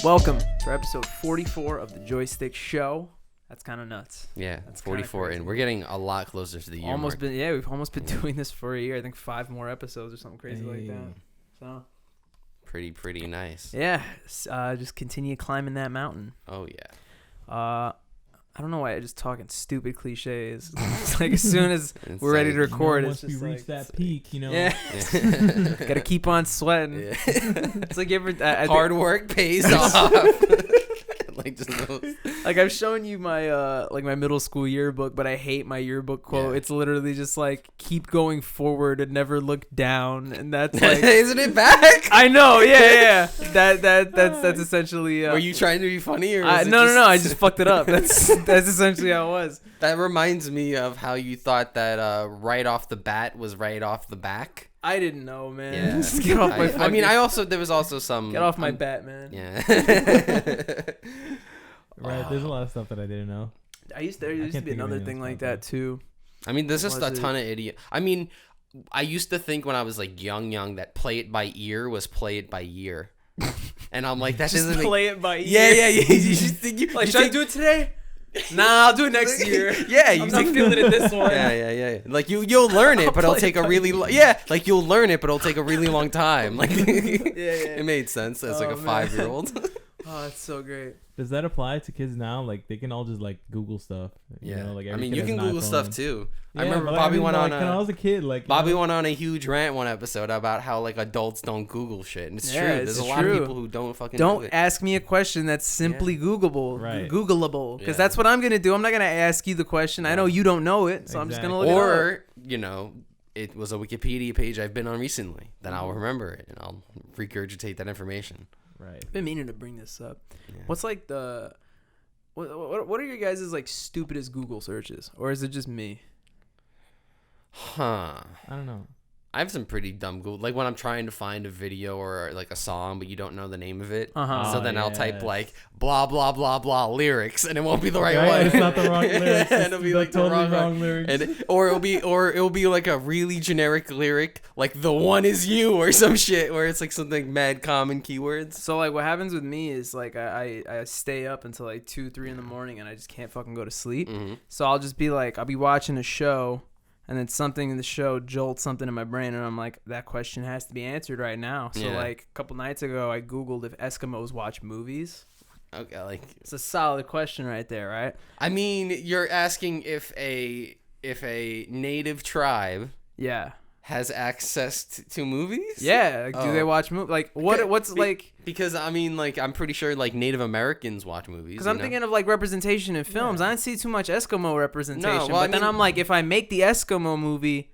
Welcome for episode 44 of the Joystick Show. That's kind of nuts. Yeah, That's 44, and we're getting a lot closer to the year mark. We've almost been doing this for a year. I think 5 more episodes or something crazy like that. So pretty nice. yeah, just continue climbing that mountain. Oh yeah. I don't know why I'm just talking stupid cliches. It's like as soon as we're ready to record, once it's just we reach that peak, Yeah. Gotta keep on sweating. Yeah. It's like Hard work pays off. Like just those. Like I've shown you my my middle school yearbook, but I hate my yearbook quote. Yeah. It's literally just like keep going forward and never look down, and that's like Isn't it back? I know, yeah. That's essentially. Were you trying to be funny or? No. I just fucked it up. That's essentially how it was. That reminds me of how you thought that right off the bat was right off the back. I didn't know, man. Yeah. Just get off my. There was also some. Get off my bat, man. Yeah. Right, there's a lot of stuff that I didn't know. There used to be another thing like that too. I mean, there's just a Was ton of idiot. I mean, I used to think when I was like young that play it by ear was play it by year, and I'm like that Just doesn't play it by ear. Yeah. You just think Should I do it today? Nah, I'll do it next year. Yeah, I'm not feeling it this one. Yeah. Like you'll learn it, but it'll take a really like you'll learn it, but it'll take a really long time. Like it made sense as like a 5-year-old. Oh, that's so great. Does that apply to kids now? Like they can all just like Google stuff. You know, like I every mean kid you has can an Google iPhone. stuff too. Yeah, I remember but Bobby went on when I was a kid, like Bobby went on a huge rant one episode about how like adults don't Google shit, and it's true. There's a lot of people who don't fucking do it. Ask me a question that's simply Googleable, Right. Googleable, because Yeah. that's what I'm gonna do. I'm not gonna ask you the question. I know you don't know it, so I'm just gonna look it up. Or you know, it was a Wikipedia page I've been on recently. Then I'll remember it and I'll regurgitate that information. right. I've been meaning to bring this up. Yeah. What's like the what are your guys' like stupidest Google searches, or is it just me? Huh. I don't know. I have some pretty dumb Google, like when I'm trying to find a video or like a song, but you don't know the name of it. Uh-huh. So then I'll yes. type like blah blah blah blah lyrics, and it won't be the right Right, one. it's not the wrong lyrics. Yeah, It's it'll be the like the totally wrong wrong lyrics. And or it'll be like a really generic lyric, like "the one is you" or some shit, where it's like something mad common keywords. So like what happens with me is like I stay up until like 2-3 in the morning and I just can't fucking go to sleep. Mm-hmm. So I'll just be like I'll be watching a show. And then something in the show jolts something in my brain, and I'm like, that question has to be answered right now. So, Yeah. like, a couple nights ago, I Googled if Eskimos watch movies. Okay, like It's a solid question right there, right? I mean, you're asking if a native tribe Yeah. has access to movies? Yeah. Like, do they watch movies? Like, what's like... Because, I mean, like, I'm pretty sure, like, Native Americans watch movies. Because I'm thinking of, like, representation in films. I don't see too much Eskimo representation. well, but then I'm like, if I make the Eskimo movie,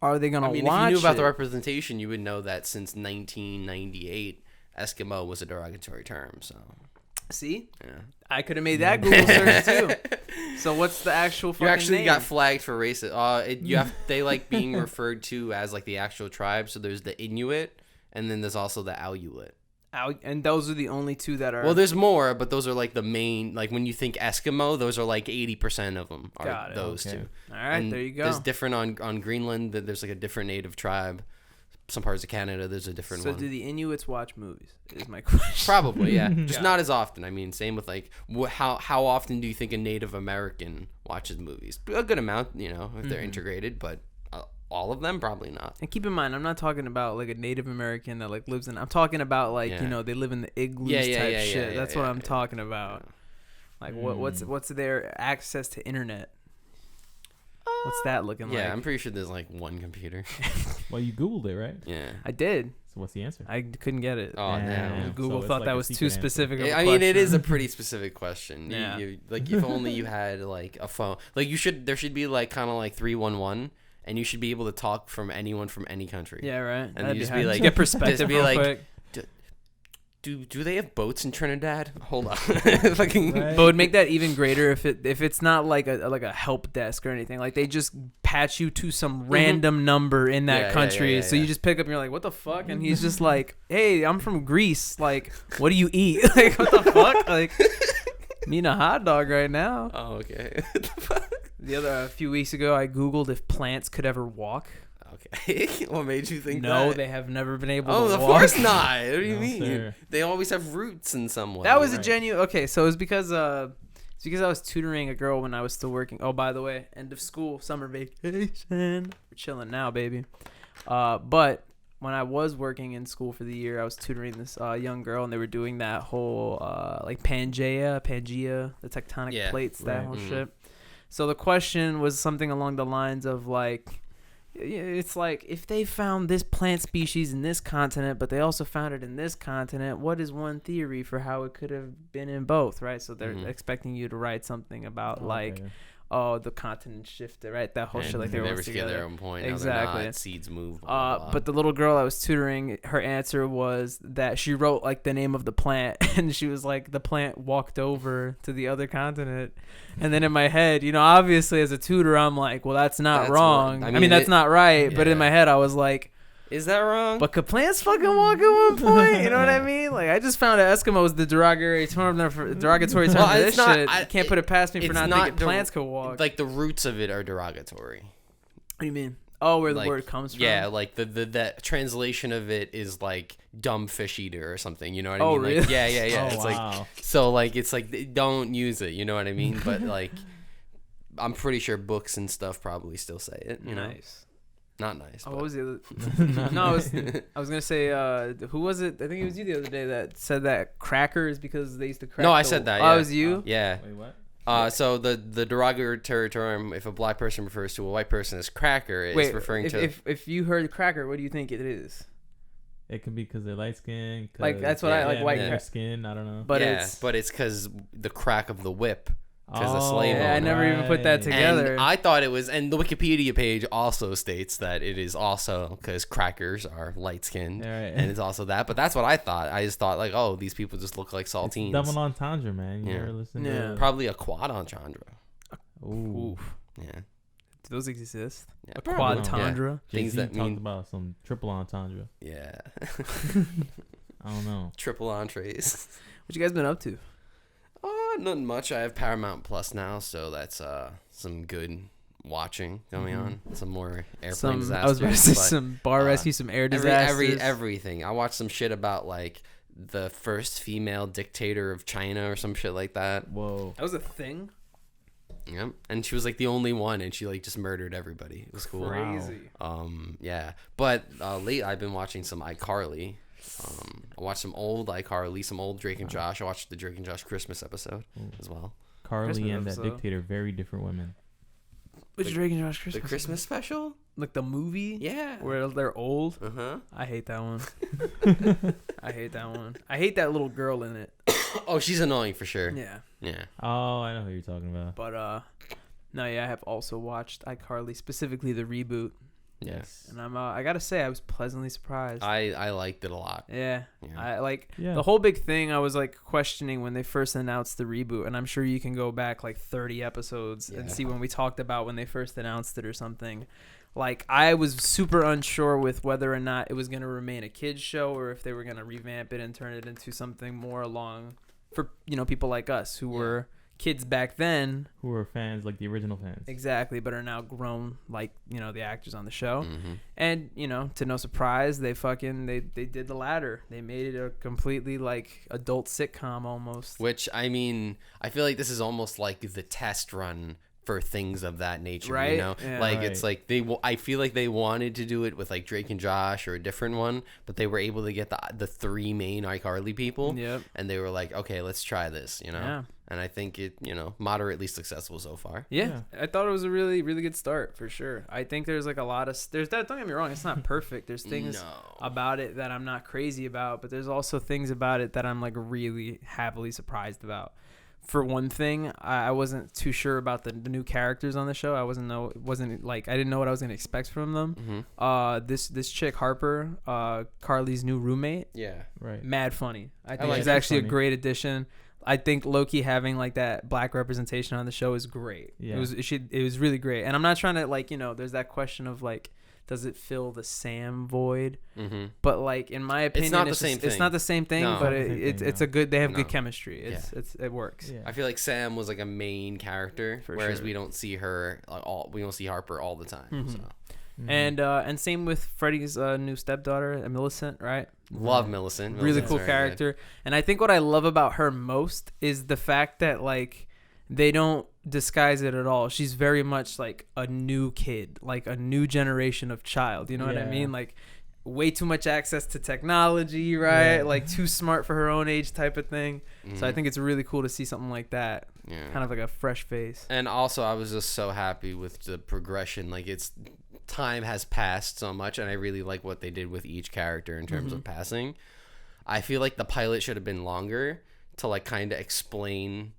are they going to watch it? if you knew about the representation, you would know that since 1998, Eskimo was a derogatory term, so... See? Yeah. I could have made that Google search, too. So what's the actual fucking You actually name? got flagged for racist. They like being referred to as like the actual tribe. So there's the Inuit, and then there's also the Aleut. And those are the only two that are... Well, there's more, but those are like the main. Like when you think Eskimo, those are like 80% of them are Got it, those okay. two. All right, And there you go. There's different on Greenland. There's like a different native tribe. Some parts of Canada, there's a different one. So do the Inuits watch movies? Is my question. Probably, yeah. Just Yeah. not as often. I mean, same with like how often do you think a Native American watches movies? A good amount, you know, if they're integrated, but all of them probably not. And keep in mind, I'm not talking about like a Native American that like lives in. I'm talking about like Yeah. you know they live in the igloos Yeah, type yeah, shit. yeah, That's yeah, what I'm yeah. talking about. Like what's their access to internet? What's that looking like? Yeah, I'm pretty sure there's like one computer. Well, you Googled it, right? Yeah. I did. So what's the answer? I couldn't get it. Oh, Damn. no. Google So it's thought like that a was too secret answer. specific. Of a I mean, it is a question. pretty specific question. Yeah. Like, if only you had like a phone. Like, there should be like kind of like 311, and you should be able to talk from anyone from any country. Yeah, right. And That'd you just hype. be like, get perspective. just be real like, quick. Do they have boats in Trinidad? Hold on. Fucking. Right. But it would make that even greater if it's not like a help desk or anything. Like they just patch you to some random number in that Yeah, country. yeah, So you just pick up and you're like, what the fuck? And he's just like, hey, I'm from Greece. Like, what do you eat? Like, what the fuck? Like, I'm eating a hot dog right now. Oh, okay. A few weeks ago, I Googled if plants could ever walk. Okay. What made you think No, that? they have never been able Oh, to of walk. course not. What do you No, mean? sir. They always have roots in some way. That was a Right. genuine. Okay, so it was because it's because I was tutoring a girl when I was still working. Oh, by the way, end of school, summer vacation. We're chilling now, baby. But when I was working in school for the year, I was tutoring this young girl, and they were doing that whole like Pangea, the tectonic plates, that right. whole Mhm. shit. So the question was something along the lines of like, it's like if they found this plant species in this continent, but they also found it in this continent, what is one theory for how it could have been in both, right? So they're Mhm. expecting you to write something about like, Okay. oh, the continent shifted, right? That whole And shit, like they were never almost get their together. own point. Exactly. No, not. Seeds move. Blah, blah, blah. But the little girl I was tutoring, her answer was that she wrote like the name of the plant, and she was like, the plant walked over to the other continent. And then in my head, obviously as a tutor, I'm like, well, that's not That's wrong. right. I mean, that's not right. But in yeah. my head, I was like, Is that wrong? but could plants fucking walk at one point? You know what I mean? Like, I just found out Eskimo was the derogatory term for Well, this it's not- shit. You can't put it past me for it's not not thinking plants could walk. like the roots of it are derogatory. What do you mean? Oh, where the Like, word comes from? Yeah, like the translation of it is like dumb fish eater or something. You know what I Oh, mean? really? Like, yeah. Oh, It's wow. like so like it's like don't use it. You know what I mean? But like, I'm pretty sure books and stuff probably still say it. You know, Nice. not nice. Oh, but- what was the other? No, I was gonna say, who was it? I think it was you the other day that said that crackers because they used to crack. No, I the- said that, Oh, yeah. it was you. yeah. Wait, what? So the derogatory term, if a black person refers to a white person as cracker, is Wait, referring to. if you heard cracker, what do you think it is? It could be because they're light skinned. Like, that's what I- like white their cra- skin. I don't know. But yeah, it's but it's because the crack of the whip. 'Cause the slave yeah, I owner. never even put that Right. together. And I thought it was, and the Wikipedia page also states that it is also because crackers are light skinned, Yeah, right. and it's also that. But that's what I thought. I just thought like, oh, these people just look like It's saltines. double entendre, man. You Yeah. never listen Yeah. to Probably a quad entendre. Ooh. Oof. Yeah. Do those exist? Yeah, A probably. quad tundra. Things Jay-Z that talked mean- about some triple entendre. Yeah. I don't know. Triple entrees. What you guys been up to? Nothing much. I have Paramount Plus now, so that's some good watching going on. Some more airplane disasters. I was about to say but some bar rescue, some air disasters. everything. I watched some shit about like the first female dictator of China or some shit like that. Whoa. That was a thing. Yep. And she was like the only one, and she like just murdered everybody. It was cool. Crazy. Yeah. But late I've been watching some iCarly. I watched some old iCarly, some old Drake and Josh. I watched the Drake and Josh Christmas episode as well. Carly Christmas and that episode. dictator, very different women. Which The- Drake and Josh Christmas? The Christmas special? Like the movie? Yeah. Where they're old? Uh-huh. I hate that one. I hate that one. I hate that little girl in it. Oh, she's annoying for sure. Yeah. Yeah. Oh, I know who you're talking about. But no, yeah, I have also watched iCarly, specifically the reboot, Yes. and I gotta say I was pleasantly surprised. I liked it a lot. Yeah. Yeah. I like Yeah. the whole big thing. I was like questioning when they first announced the reboot, and I'm sure you can go back like 30 episodes and Yeah. see when we talked about when they first announced it or something. Like I was super unsure with whether or not it was gonna remain a kids show or if they were gonna revamp it and turn it into something more along for people like us who were kids back then. Who were fans, like the original fans. Exactly, but are now grown like the actors on the show. Mm-hmm. And to no surprise, they did the latter. They made it a completely like adult sitcom almost. Which, I mean, I feel like this is almost like the test run for things of that nature, Right? you know? Yeah. Like, Right. it's like I feel like they wanted to do it with like Drake and Josh or a different one, but they were able to get the three main iCarly people. Yep. And they were like, okay, let's try this, Yeah. And I think it, moderately successful so far. Yeah, I thought it was a really, really good start for sure. I think there's like a lot of don't get me wrong, it's not perfect. There's things No. about it that I'm not crazy about, but there's also things about it that I'm like really happily surprised about. For one thing, I wasn't too sure about the new characters on the show. I didn't know what I was gonna expect from them. Mm-hmm. This chick Harper, Carly's new roommate, Yeah. Right. mad funny. I think like she's her. actually a Funny. great addition. I think Loki having like that black representation on the show is great. Yeah. It was really great. And I'm not trying to there's that question of like, does it fill the Sam void? Mm-hmm. But like in my opinion, not the same It's thing. not the same thing, No. but It's not the same it's thing, it's no. a good. They have No. good chemistry. Yeah. It works. Yeah. I feel like Sam was like a main character, For whereas sure. we don't see her we don't see Harper all the time. Mhm. So And same with Freddie's new stepdaughter, Millicent, right? Love Millicent. Really Millicent's cool very character. And I think what I love about her most is the fact that like they don't disguise it at all. She's very much like a new kid, like a new generation of child. You know what I mean? Like way too much access to technology, right? Yeah. Like too smart for her own age type of thing. good. So I think it's really cool to see something like that. Yeah. Kind of like a fresh face. And also, I was just so happy with the progression. Like, it's time has passed so much, and I really like what they did with each character in terms of passing. I feel like the pilot should have been longer to like kind of explain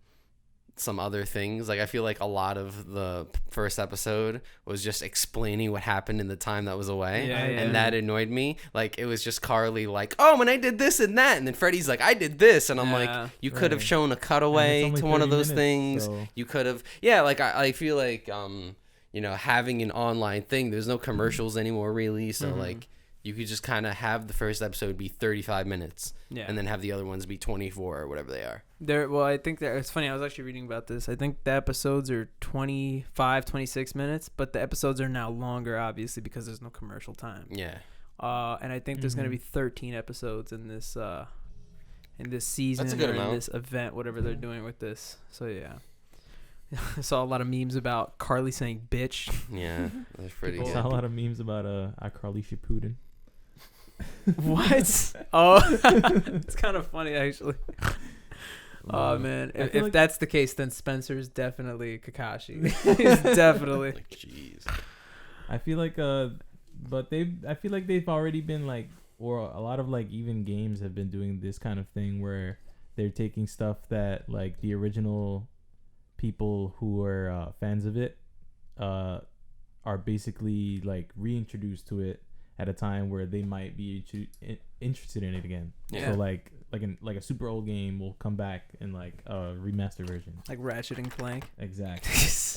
some other things. Like, I feel like a lot of the first episode was just explaining what happened in the time that was away. And that annoyed me. Like, it was just Carly like, oh, and I did this and that. And then Freddie's like, I did this. And I'm like, you could have shown a cutaway to one of those things. So. You could have, like, I feel like, you know, having an online thing, there's no commercials anymore, really. So, like, you could just kind of have the first episode be 35 minutes and then have the other ones be 24 or whatever they are. Well, I think that it's funny. I was actually reading about this. I think the episodes are 25, 26 minutes, but the episodes are now longer, obviously, because there's no commercial time. Yeah. And I think there's going to be 13 episodes in this season. That's a good amount. In this event, whatever they're doing with this. So, yeah. I saw a lot of memes about Carly saying bitch. Yeah, that's pretty I good. saw a lot of memes about iCarly Shippuden. What? Oh, it's kind of funny, actually. Oh, man. If like that's the case, then Spencer's definitely Kakashi. He's definitely. Like, jeez. I feel like I feel like they've already been like, or a lot of like even games have been doing this kind of thing where they're taking stuff that like the original people who are fans of it are basically like reintroduced to it at a time where they might be interested in it again. Yeah. So like a super old game will come back in like a remastered version. Like Ratchet and Clank. Exactly.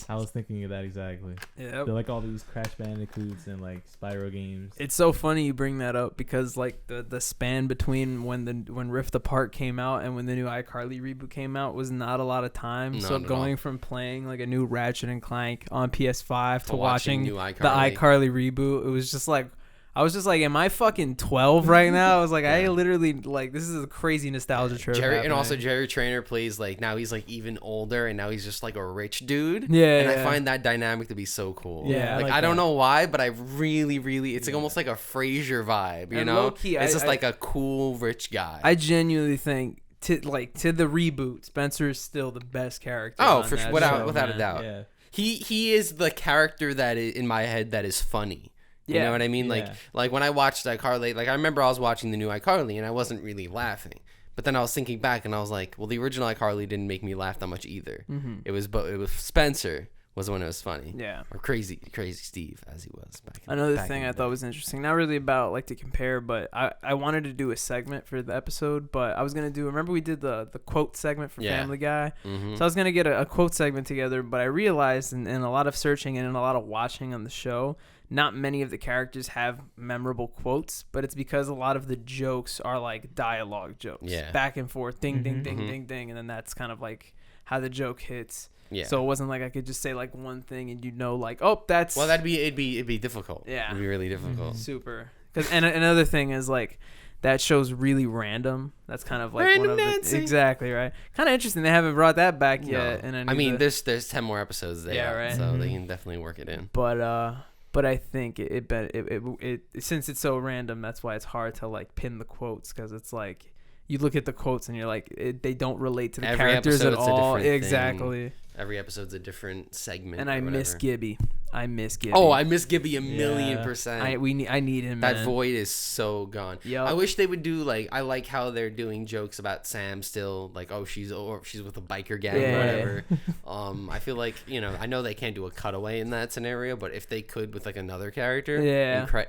I was thinking of that exactly. Yeah. They're like all these Crash Bandicoots and like Spyro games. It's so funny you bring that up because like the span between when Rift Apart came out and when the new iCarly reboot came out was not a lot of time. Not so at going all. from playing like a new Ratchet and Clank on PS5 to watching new the iCarly. iCarly reboot, it was just like I was just like, am I fucking 12 right now? I was like, I literally like this is a crazy nostalgia trip. And also Jerry Trainer plays like now he's like even older and now he's just like a rich dude. Yeah. And I find that dynamic to be so cool. Yeah, Like I don't know why, but I really it's like almost like a Frasier vibe, you And know? low-key, it's just I- like a cool rich guy. I genuinely think to the reboot, Spencer is still the best character. Oh, on for that sure, show, without a man. doubt. Yeah. He is the character that is in my head that is funny. You know what I mean? Yeah. Like when I watched iCarly, like I remember I was watching the new iCarly and I wasn't really laughing. But then I was thinking back and I was like, well, the original iCarly didn't make me laugh that much either. It was Spencer was the one that was funny. Yeah. Or crazy Steve as he was back. Another thing I thought was interesting, not really about like to compare, but I wanted to do a segment for the episode, but I was gonna remember we did the quote segment for Family Guy, so I was gonna get a quote segment together, but I realized in a lot of searching and in a lot of watching on the show, not many of the characters have memorable quotes, but it's because a lot of the jokes are like dialogue jokes, back and forth, ding ding ding ding ding, and then that's kind of like how the joke hits. Yeah. So it wasn't like I could just say like one thing and like, oh, that's Well, it'd be difficult. Yeah. It'd be really difficult. Super. And another thing is like that show's really random. That's kind of like Random one of dancing. Exactly right. Kind of interesting. They haven't brought that back yet. No. And I mean, there's 10 more episodes there, Yeah, right. so they can definitely work it in. But I think it since it's so random, that's why it's hard to like pin the quotes because it's like you look at the quotes and you're like they don't relate to the Every characters at episode's a all. different Exactly. thing. Every episode's a different segment. And I miss Gibby. Oh, I miss Gibby a million percent. I need him. That man. void is so gone. Yup. I wish they would do like I like how they're doing jokes about Sam still like she's with a biker gang or whatever. I feel like I know they can't do a cutaway in that scenario, but if they could with like another character,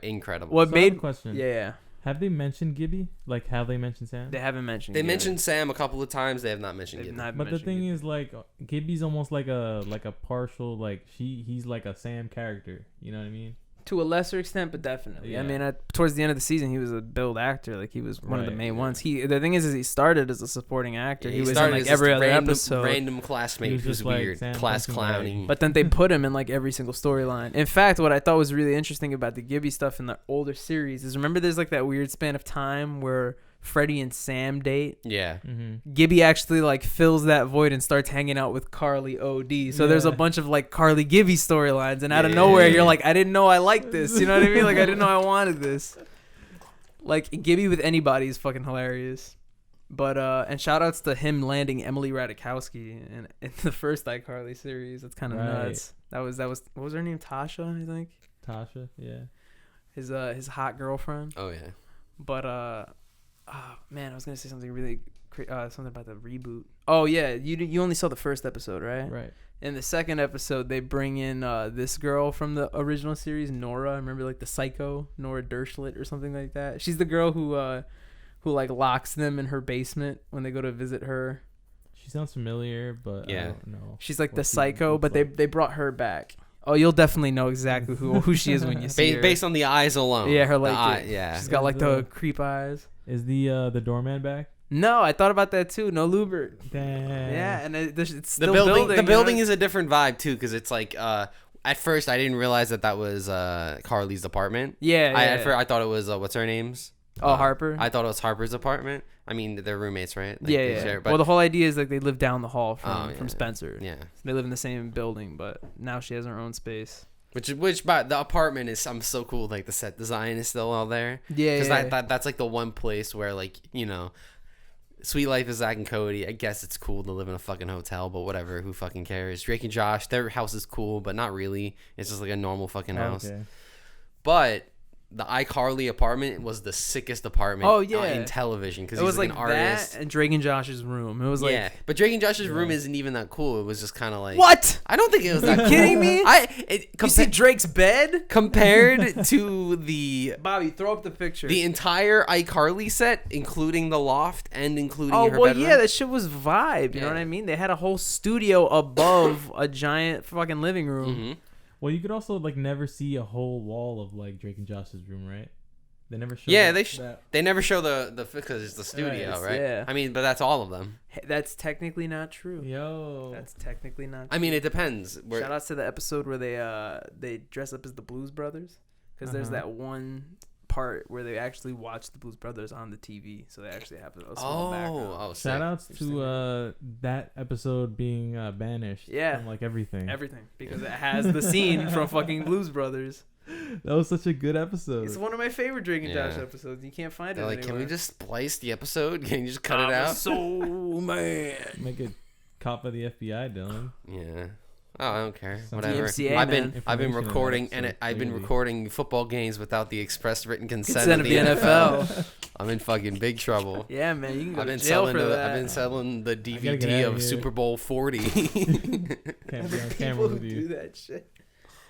incredible. What So I have a made question? Yeah. Have they mentioned Gibby? Like, have they mentioned Sam? They haven't mentioned. They Gibby. mentioned Sam a couple of times. They have not mentioned They've Gibby. not But the mentioned thing Gibby. is, like, Gibby's almost like a partial, like he's like a Sam character. You know what I mean? To a lesser extent, but definitely. Yeah. I mean, towards the end of the season, he was a billed actor. Like he was one of the Right, main yeah. ones. The thing is he started as a supporting actor. He was in started like as every this other random, episode. Random He classmate was who's just like weird, Sam class fucking clowning. But then they put him in like every single storyline. In fact, what I thought was really interesting about the Gibby stuff in the older series is remember there's like that weird span of time where Freddy and Sam date. Yeah. Mm-hmm. Gibby actually like fills that void and starts hanging out with Carly OD. So there's a Yeah. bunch of like Carly Gibby storylines, and out of Yeah. nowhere you're like, I didn't know I liked this. You know what I mean? Like I didn't know I wanted this. Like Gibby with anybody is fucking hilarious. But and shout outs to him landing Emily Ratajkowski in the first iCarly series. That's kind of Right. nuts. That was what was her name? Tasha, I think. Tasha, yeah. His hot girlfriend. Oh yeah. But oh man, I was gonna say something really something about the reboot. Oh yeah, you only saw the first episode, right? Right. In the second episode, they bring in this girl from the original series, Nora. Remember like the psycho Nora Dershlit or something like that. She's the girl who like locks them in her basement when they go to visit her. She sounds familiar, but Yeah. I don't know. She's like what the she psycho, looks but like. they brought her back. Oh, you'll definitely know exactly who she is when you see her. Based on the eyes alone. Yeah, her The like eye, yeah. she's got like Is the the- creep eyes. Is the doorman back? No, I thought about that too. No Lubert. Damn. Yeah, and it's The still building. The you building know? is a different vibe too, because it's like at first I didn't realize that was Carly's apartment. Yeah. At first I thought it was what's her name's. Oh, Harper. I thought it was Harper's apartment. I mean, they're roommates, right? Like, yeah, they yeah. share, but Well, the whole idea is like they live down the hall Oh, from yeah. Spencer. yeah. They live in the same building, but now she has her own space. Which but the apartment is I'm so cool. Like the set design is still all there. Yeah, Because that's like the one place where like Sweet Life is Zach and Cody. I guess it's cool to live in a fucking hotel, but whatever. Who fucking cares? Drake and Josh, their house is cool, but not really. It's just like a normal fucking house. Okay. But the iCarly apartment was the sickest apartment Oh, yeah. in television because It he was was like an artist. that and Drake and Josh's room. It was like Yeah, but Drake and Josh's room isn't even that cool. It was just kind of like what? I don't think it was that. Are you cool. kidding me? You see Compa- Drake's bed? compared to the Bobby, throw up the picture. entire iCarly set, including the loft and including Oh her well, bedroom. yeah, that shit was vibe. You know Yeah. what I mean? They had a whole studio above a giant fucking living room. hmm Well, you could also like never see a whole wall of like Drake and Josh's room, right? They never show. Yeah, that. they never show the because it's the studio, Right, right? yeah. I mean, but that's all of them. Hey, that's technically not true. Yo. That's technically not. True. I mean, it depends. Shout outs to the episode where they dress up as the Blues Brothers, because there's that one part where they actually watch the Blues Brothers on the TV, so they actually have a small background. sick. Shout outs to that episode being banished. Yeah. From like everything. Everything, because it has the scene from fucking Blues Brothers. That was such a good episode. It's one of my favorite Drake and Josh Yeah. episodes. You can't find They're it like, anywhere. can we just splice the episode? Can you just cut it I'm a out? soul man. Make a cop of the FBI, Dylan. Yeah. Oh, I don't care. Some Whatever. DMCA, I've man. been Information recording on that, and so I've been clearly. recording football games without the express written consent, Consent of the NFL. I'm in fucking big trouble. Yeah, man, you can go I've to been jail selling for that. I've been selling the gotta get DVD outta of here. Super Bowl 40. Can't be on People camera with who you. do that shit.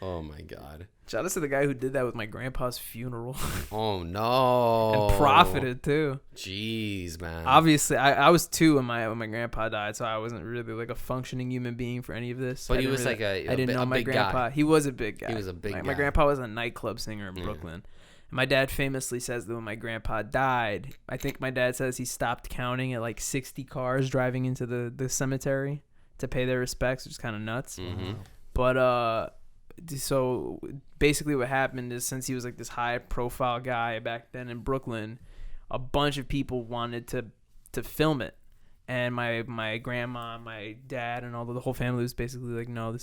Oh my god. Shout out to the guy who did that with my grandpa's funeral Oh no. and profited too. Jeez, man. Obviously, I was 2 when my grandpa died, so I wasn't really like a functioning human being for any of this. But I he didn't was really- like I didn't know my big grandpa. guy. He was a big guy. He was a big My guy. grandpa was a nightclub singer in Yeah. Brooklyn. And my dad famously says that when my grandpa died, I think my dad says he stopped counting at like 60 cars driving into the cemetery to pay their respects, which is kind of nuts. Mhm. But so basically what happened is, since he was like this high profile guy back then in Brooklyn, a bunch of people wanted to film it, and my grandma, my dad, and the whole family was basically like, no,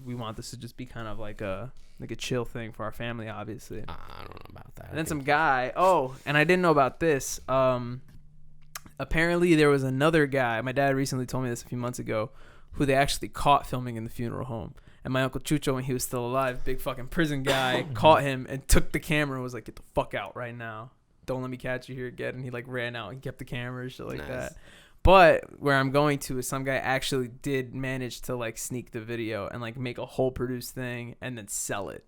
we want this to just be kind of like a chill thing for our family, obviously. I don't know about that. And then some guy, and I didn't know about this. Apparently there was another guy, my dad recently told me this a few months ago, who they actually caught filming in the funeral home. And my Uncle Chucho, when he was still alive, big fucking prison guy, caught him and took the camera and was like, get the fuck out right now. Don't let me catch you here again. And he like ran out and kept the camera and shit like Nice. that. But where I'm going to is some guy actually did manage to like sneak the video and like make a whole produced thing and then sell it.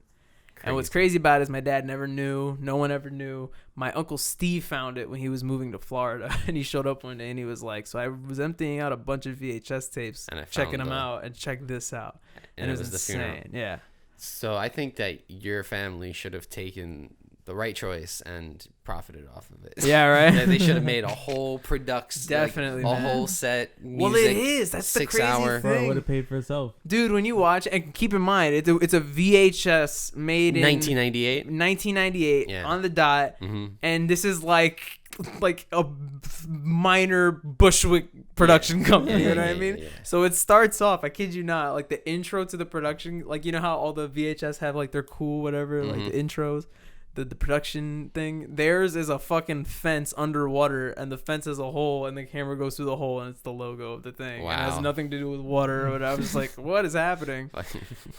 And what's crazy about it is my dad never knew. No one ever knew. My Uncle Steve found it when he was moving to Florida. And he showed up one day and he was like, so I was emptying out a bunch of VHS tapes, And I checking found them the- out, and check this out. And it it was was the funeral. insane. Yeah. So I think that your family should have taken the right choice and profited off of it. Yeah, right. They should have made a whole production, Definitely, like, a man. whole set. Music, Well, it is. That's the 6 crazy hour. Bro, it thing. would have paid for itself. Dude, when you watch, and keep in mind, it's a VHS made in 1998. 1998 Yeah. on the dot, Mm-hmm. and this is like a minor Bushwick production company. Yeah, You know what I yeah, mean? yeah. So it starts off. I kid you not. Like the intro to the production, like you know how all the VHS have like their cool whatever, like Mhm. the intros. The production thing, theirs is a fucking fence underwater, and the fence is a hole, and the camera goes through the hole, and it's the logo of the thing. And it has Wow. nothing to do with water or whatever. I was just like, what is happening?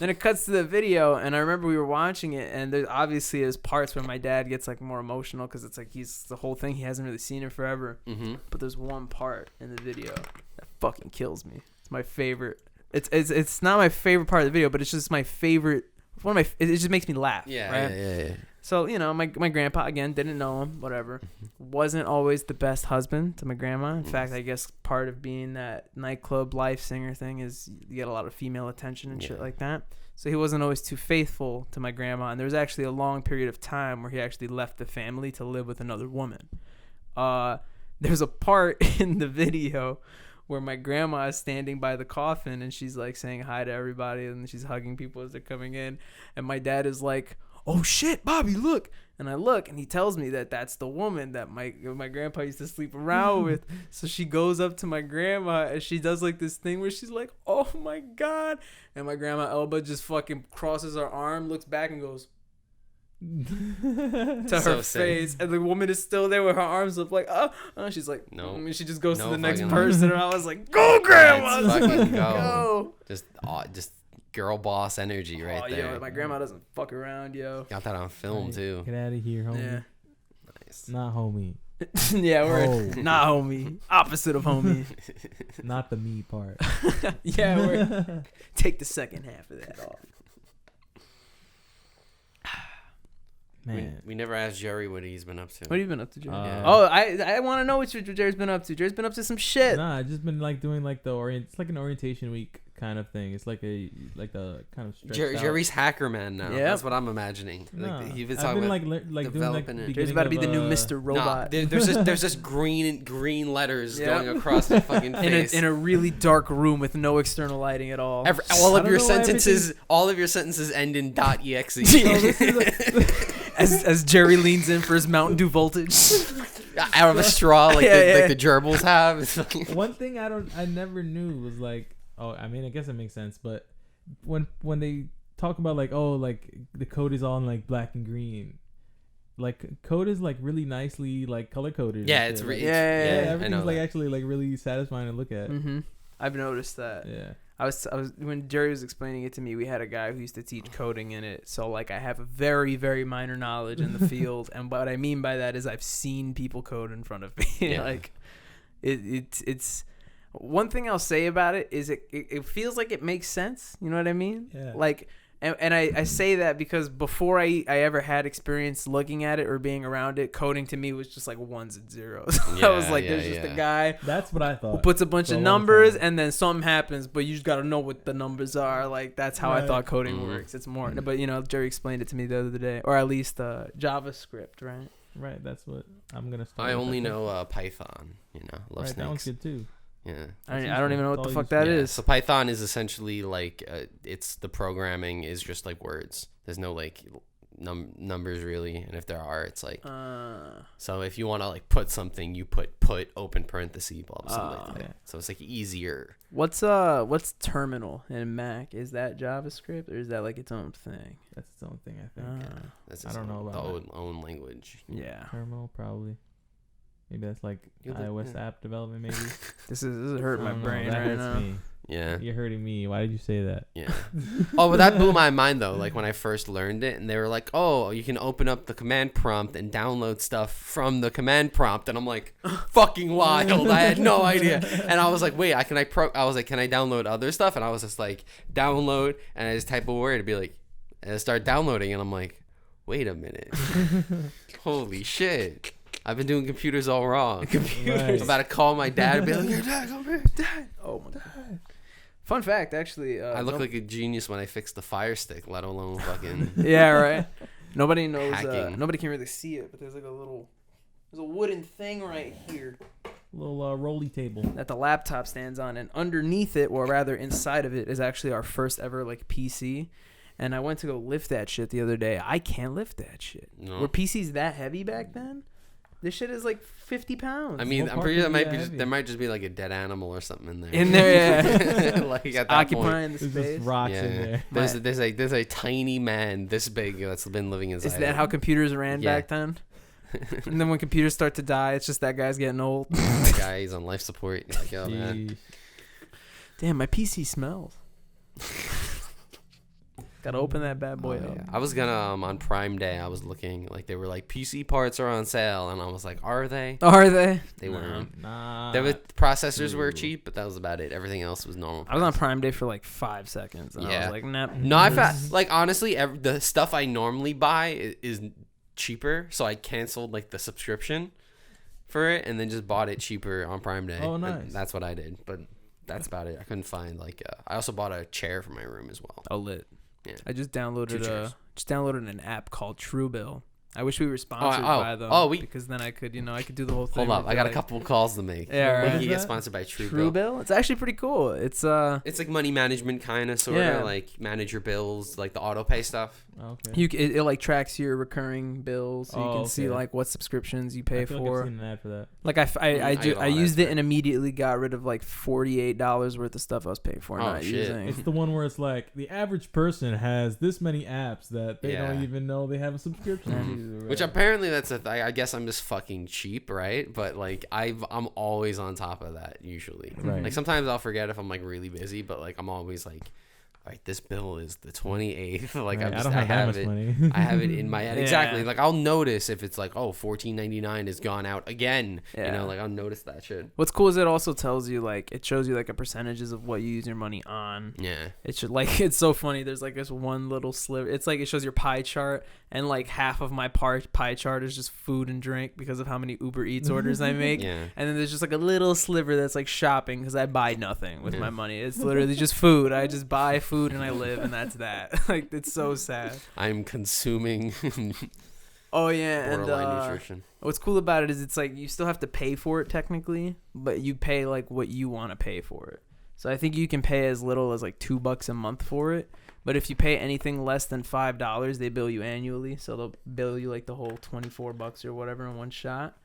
Then it cuts to the video, and I remember we were watching it, and there obviously is parts where my dad gets like more emotional because it's like he's the whole thing, he hasn't really seen it forever. Mm-hmm. But there's one part in the video that fucking kills me. It's my favorite. It's not my favorite part of the video, but it's just my favorite. One of my. It just makes me laugh. Yeah, right? yeah. So, you know, my grandpa, again, didn't know him, whatever. Wasn't always the best husband to my grandma. In fact, I guess part of being that nightclub life singer thing is you get a lot of female attention and shit Yeah. like that. So he wasn't always too faithful to my grandma. And there was actually a long period of time where he actually left the family to live with another woman. There's a part in the video where my grandma is standing by the coffin and she's like saying hi to everybody and she's hugging people as they're coming in. And my dad is like, oh shit, Bobby, look. And I look, and he tells me that that's the woman that my grandpa used to sleep around with. So she goes up to my grandma, and she does like this thing where she's like, oh my God. And my grandma Elba just fucking crosses her arm, looks back and goes to So her sick. face. And the woman is still there with her arms up like, oh. She's like, No. And she just goes to No the next fucking- person. And I was like, go, grandma. Let's fucking Go. go. Just girl boss energy right Oh, there. yo, my grandma doesn't fuck around, yo. Got that on film too. Get out of here, homie. Yeah. Nice. Not homie. Yeah, we're Oh. not homie. Opposite of homie. Not the me part. Yeah, we're take the second half of that off. Man. We never asked Jerry what he's been up to. What have you been up to, Jerry? Uh, Oh, I want to know what Jerry's been up to. Jerry's been up to some shit. Nah, I just been like doing like it's like an orientation week kind of thing. It's like a kind of stretched out. Jerry's hacker man now. Yep. That's what I'm imagining. Nah, Like, you've been I've talking been about. like doing like developing it. the Jerry's beginning about to be of, the new Mr. Nah, Robot. there's just green letters Yep. going across the fucking face. in a really dark room with no external lighting at all. all I of don't your know why sentences end in .exe. as Jerry leans in for his Mountain Dew voltage. Out of a straw like Yeah. like the gerbils have. It's fucking- One thing I never knew was like, oh, I mean, I guess it makes sense, but when they talk about like, oh, like the code is all in like black and green, like code is like really nicely like color coded. Yeah, and it's shit. really Like, Yeah, yeah, I everything's know like that. actually like really satisfying to look at. Mm-hmm. I've noticed that. Yeah. I was when Jerry was explaining it to me, we had a guy who used to teach coding in it. So like I have a very, very minor knowledge in the field. And what I mean by that is I've seen people code in front of me. Yeah. Like it's one thing I'll say about it is it feels like it makes sense. You know what I mean? Yeah. Like and I say that because before I ever had experience looking at it or being around it, coding to me was just like ones and zeros. I was like, there's just a guy That's what I thought. who puts a bunch for of a long numbers time. and then something happens, but you just got to know what the numbers are. Like that's how I Right. thought coding Mhm. works. It's more, but you know, Jerry explained it to me the other day, or at least JavaScript, right? Right, that's what I'm gonna start. I with, only think. know Python. Love Right, that one's snakes. good too. Yeah. I That's don't even know useful. what the It's fuck all that Yeah, is. So Python is essentially like it's the programming is just like words. There's no like numbers really, and if there are, it's like so if you want to like put something, you put open parenthesis blah blah something like that. yeah. So it's like easier. What's terminal in Mac? Is that JavaScript or is that like its own thing? That's its own thing, I think. That's I don't know the about own language. Yeah, Terminal probably. Maybe that's like You're the- iOS yeah. app development. Maybe. this is hurting my I don't know, brain that right hurts now. me. Yeah. You're hurting me. Why did you say that? Yeah. Oh, but that blew my mind though. Like when I first learned it, and they were like, "Oh, you can open up the command prompt and download stuff from the command prompt," and I'm like, "Fucking wild!" I had no idea, and I was like, "Wait, can I download other stuff?" And I was just like, "Download," and I just type a word and be like, and I start downloading, and I'm like, "Wait a minute, holy shit!" I've been doing computers all wrong. Right. I'm about to call my dad and be like, "Your dad, come here, dad." Oh my god. Fun fact, actually. I look like a genius when I fix the Fire Stick, let alone fucking. Yeah, right. Nobody knows. Hacking. Nobody can really see it, but there's like there's a wooden thing right here Little rolly table. that the laptop stands on, and underneath it, or rather inside of it, is actually our first ever like PC. And I went to go lift that shit the other day. I can't lift that shit. No. Were PCs that heavy back then? This shit is like 50 pounds. I mean, What I'm part pretty sure could there be might be that just, heavy? there might just be like a dead animal or something in there. In there, yeah. Like at that point. Occupying the There's space. just rocks in there. There's a tiny man this big that's been living inside. Is that how computers ran Yeah. back then? And then when computers start to die, it's just that guy's getting old. That guy, he's on life support. You're like, oh man. Jeez. Damn, my PC smells. Gotta open that bad boy Oh, up. yeah. I was gonna on Prime Day. I was looking like they were like PC parts are on sale, and I was like, are they? Are they? They weren't. Nah. There was processors were true. cheap, but that was about it. Everything else was normal. I was on Prime Day for like 5 seconds. And I Yeah. was like, nah. No, I found like honestly, the stuff I normally buy is cheaper, so I canceled like the subscription for it, and then just bought it cheaper on Prime Day. Oh, And nice. that's what I did, but that's about it. I couldn't find like. I also bought a chair for my room as well. Oh, lit. Yeah. I just Two downloaded chairs. an app called Truebill. I wish we were sponsored by them. because then I could do the whole thing. Hold up, with I got like, a couple calls to make. Yeah, We right. can get What is sponsored by Truebill. Truebill. It's actually pretty cool. It's It's like money management kind of, sort of Yeah. like manage your bills, like the auto pay stuff. Okay. it like tracks your recurring bills, so you Oh, can see okay. like what subscriptions you pay I feel for. like I've seen an ad for that. Like I get a I lot used of it and immediately got rid of like $48 worth of stuff I was paying for Oh, not shit. using. It's the one where it's like the average person has this many apps that they don't Yeah. even know they have a subscription to. Which right? apparently that's I guess I'm just fucking cheap, right? But like I'm always on top of that usually. Right. Like sometimes I'll forget if I'm like really busy, but like I'm always like, all right, this bill is the 28th. Like Right, I don't have that much it. money. I have it in my head. Yeah. Exactly. Like I'll notice if it's like, oh, $14.99 has gone out again. You Yeah. know, like I'll notice that shit. What's cool is it also tells you like it shows you like a percentages of what you use your money on. Yeah. It should like it's so funny. There's like this one little sliver. It's like it shows your pie chart, and like half of my pie chart is just food and drink because of how many Uber Eats orders I make. Yeah. And then there's just like a little sliver that's like shopping because I buy nothing with Yeah. my money. It's literally just food. I just buy food and I live, and that's that. Like it's so sad. I'm consuming Oh yeah, and borderline nutrition. what's cool about it is it's like you still have to pay for it technically, but you pay like what you want to pay for it. So I think you can pay as little as like $2 a month for it. But if you pay anything less than $5, they bill you annually. So they'll bill you like the whole $24 or whatever in one shot.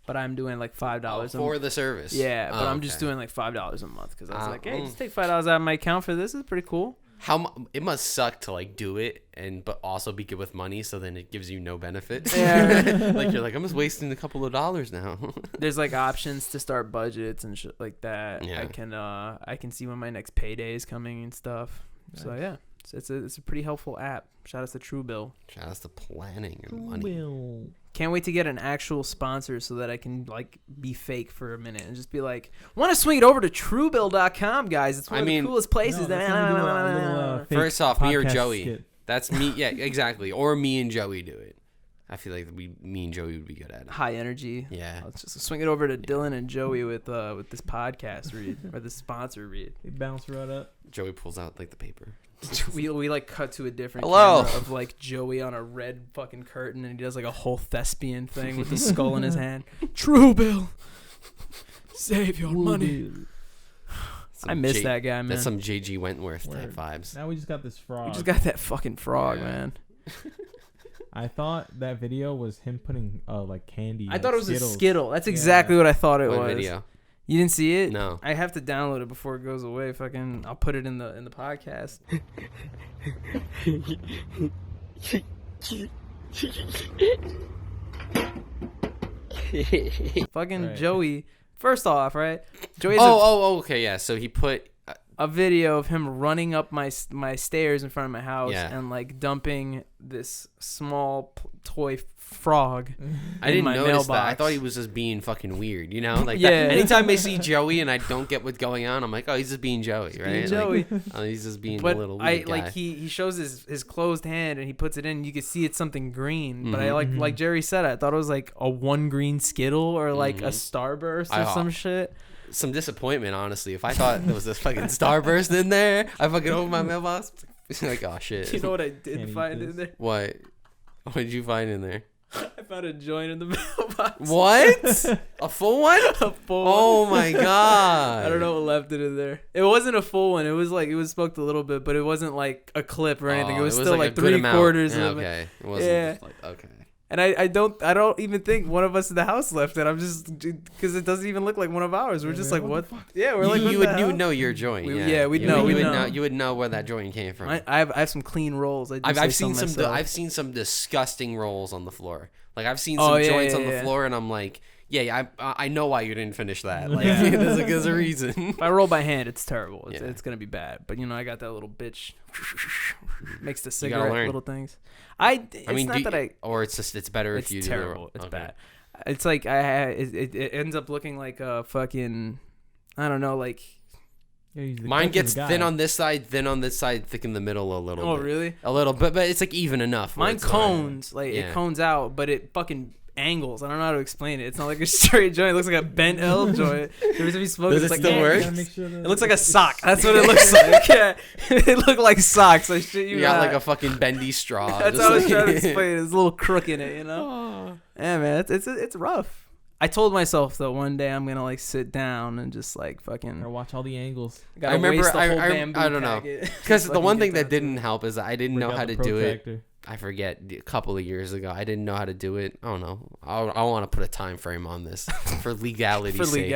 But I'm doing like $5 a For month. the service. Yeah, but Oh, I'm just okay. doing like $5 a month because I was like, hey, mm. just take $5 out of my account for this. It's pretty cool. It must suck to like do it but also be good with money, so then it gives you no benefit. Yeah. Like you're like, I'm just wasting a couple of dollars now. There's like options to start budgets and shit like that. Yeah. I can see when my next payday is coming and stuff. So Nice. yeah, it's a pretty helpful app. Shout out to Truebill. Shout out to planning your money. Will. Can't wait to get an actual sponsor so that I can like be fake for a minute and just be like, want to swing it over to Truebill.com, guys. It's one of the coolest places. No, that's when we do a little, fake First off, me or podcast Joey. skit. That's me. Yeah, exactly. Or me and Joey do it. I feel like me and Joey would be good at it. High energy. Yeah. Let's just swing it over to Dylan and Joey with this podcast read or this sponsor read. They bounce right up. Joey pulls out like the paper. We like cut to a different Hello. camera of like Joey on a red fucking curtain, and he does like a whole thespian thing with the skull in his hand. Truebill, save your money. I miss that guy, man. That's some J.G. Wentworth type Word. vibes. Now we just got this frog. We just got that fucking frog, Yeah. man. I thought that video was him putting like candy. I thought it was Skittles. a Skittle. That's Yeah. exactly what I thought it What was. video? You didn't see it? No. I have to download it before it goes away. I'll put it in the podcast. Fucking Right. Joey. First off, right? Joey has Okay, yeah. So he put a video of him running up my stairs in front of my house Yeah. and like dumping this small toy frog. I in didn't my notice that. I mailbox. thought he was just being fucking weird, you know? Like Yeah. that. Anytime I see Joey and I don't get what's going on, I'm like, oh, he's just being Joey, right? Being Joey. Like, oh, he's just being But a little I weird guy. like he shows his closed hand and he puts it in. You can see it's something green, but I Mhm. like Jerry said, I thought it was like a one green Skittle or like a Starburst or I- some shit. some disappointment, honestly. If I thought there was this fucking starburst in there, I fucking opened my mailbox. Like, oh shit. You know what I did find in there? What? What did you find in there? I found a joint in the mailbox. What? A full one? A full Oh one. my god. I don't know what left it in there. It wasn't a full one. It was like, it was smoked a little bit, but it wasn't like a clip or anything. It was still like a good amount. 3/4 Yeah, of it. okay. It wasn't just like, okay. And I don't even think one of us in the house left it. I'm just, because it doesn't even look like one of ours. We're just like, what? Yeah, we're like, you would know your joint. We'd know. You would know where that joint came from. I have some clean rolls. I've seen some disgusting rolls on the floor. Like I've seen some joints on the floor, and I'm like, I know why you didn't finish that. Like there's a reason. If I roll by hand, it's terrible. It's gonna be bad. But I got that little bitch. Makes the cigarette little things. It's better if you do. It's terrible. It's bad. It's like it ends up looking like a fucking, I don't know, like. Mine gets thin on this side, thin on this side, thick in the middle a little bit. Oh, really? A little bit, but it's like even enough. Mine cones, it cones out, but it fucking angles. I don't know how to explain it. It's not like a straight joint. It looks like a bent L joint. Every time you smoke, does it still work? It looks like a sock. That's what it looks like. Yeah, it looked like socks. I shit you. You got like a fucking bendy straw. That's how I was trying to explain it. There's a little crook in it, Yeah, man, it's rough. I told myself though one day I'm gonna like sit down and just like fucking or watch all the angles. I remember I don't know, because the one thing that didn't help is that I didn't know how to do it. I forget, a couple of years ago I didn't know how to do it. I don't know. I want to put a time frame on this for legality's sake.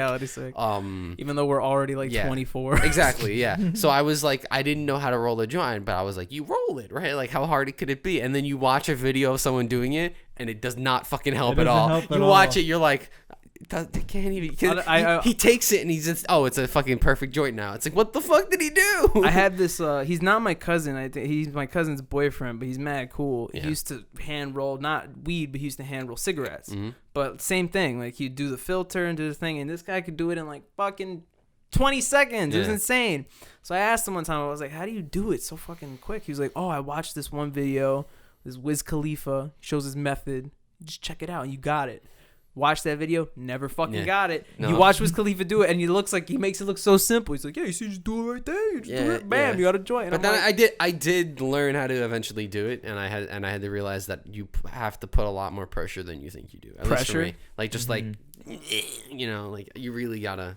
Even though we're already like 24. Exactly, yeah. So I was like, I didn't know how to roll a joint, but I was like, you roll it, right? Like how hard could it be? And then you watch a video of someone doing it and it does not fucking help at all. You watch it, you're like, it can't even. He takes it and he's just, it's a fucking perfect joint now. It's like, what the fuck did he do? I had this. He's not my cousin. I think he's my cousin's boyfriend, but he's mad cool. Yeah. He used to hand roll, not weed, but he used to hand roll cigarettes. Mm-hmm. But same thing. Like he'd do the filter and do the thing, and this guy could do it in like fucking 20 seconds. It was insane. So I asked him one time. I was like, "How do you do it so fucking quick?" He was like, "Oh, I watched this one video. This Wiz Khalifa shows his method. Just check it out. You got it." Watch that video, never fucking got it. No. You watch Wiz Khalifa do it, and he makes it look so simple. He's like, yeah, you see, just do it right there. You just do it, bam, you got a joint. But then I did learn how to eventually do it, and I had to realize that you have to put a lot more pressure than you think you do. At least for me. Like just like you really gotta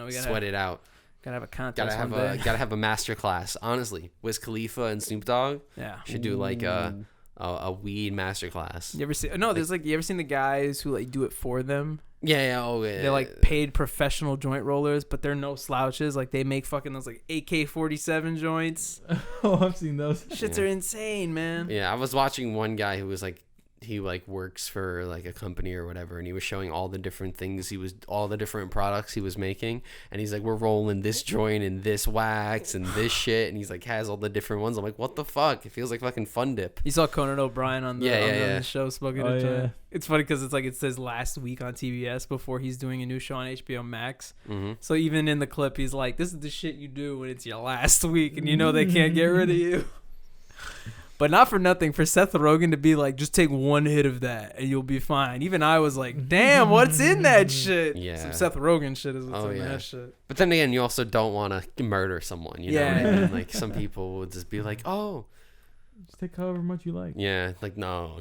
sweat it out. Gotta have a contest. Gotta have a master class. Honestly, Wiz Khalifa and Snoop Dogg should do like a weed masterclass. You ever see? No, there's like, you ever seen the guys who like do it for them? Yeah. They're like paid professional joint rollers, but they're no slouches. Like they make fucking those like AK-47 joints. Oh, I've seen those. Shits are insane, man. Yeah, I was watching one guy who was like, he like works for like a company or whatever, and he was showing all the different all the different products he was making, and he's like, we're rolling this joint and this wax and this shit, and he's like has all the different ones. I'm like, what the fuck? It feels like fucking Fun Dip. You saw Conan O'Brien on the show smoking a joint. Yeah. It's funny because it's like it says last week on TBS before he's doing a new show on HBO Max. Mm-hmm. So even in the clip, he's like, this is the shit you do when it's your last week and you know they can't get rid of you. But not for nothing, for Seth Rogen to be like, just take one hit of that and you'll be fine. Even I was like, damn, what's in that shit? Yeah. Some Seth Rogen shit is what's in that shit. But then again, you also don't want to murder someone. You know what I mean? Like some people would just be like, oh. Just take however much you like. Yeah, like no.